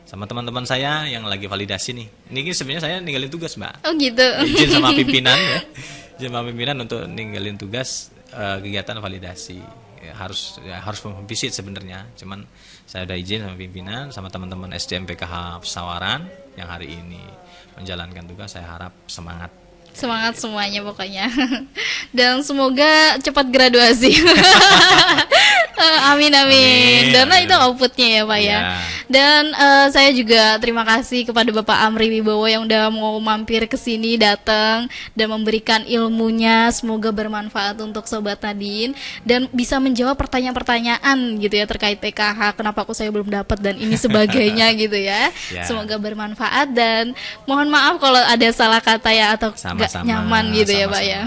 Sama teman-teman saya yang lagi validasi nih. Ini sebenarnya saya ninggalin tugas, Mbak. Oh gitu. Izin sama pimpinan ya. Izin sama pimpinan untuk ninggalin tugas kegiatan validasi. Harus visit sebenarnya. Cuman saya udah izin sama pimpinan sama teman-teman SDM PKH Pesawaran yang hari ini menjalankan tugas. Saya harap semangat. Semangat semuanya pokoknya. Dan semoga cepat graduasi. Amin. Dan itu outputnya ya Pak ya. Ya. Dan saya juga terima kasih kepada Bapak Amri Wibowo yang udah mau mampir ke sini, datang dan memberikan ilmunya. Semoga bermanfaat untuk Sobat Nadine dan bisa menjawab pertanyaan-pertanyaan gitu ya terkait PKH. Kenapa aku saya belum dapat dan ini sebagainya gitu ya. Ya. Semoga bermanfaat dan mohon maaf kalau ada salah kata ya atau nggak Sama-sama, nyaman gitu ya Pak ya.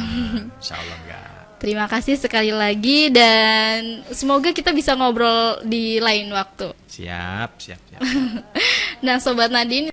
Insya Allah enggak. Terima kasih sekali lagi dan semoga kita bisa ngobrol di lain waktu. Siap. Nah Sobat Nadine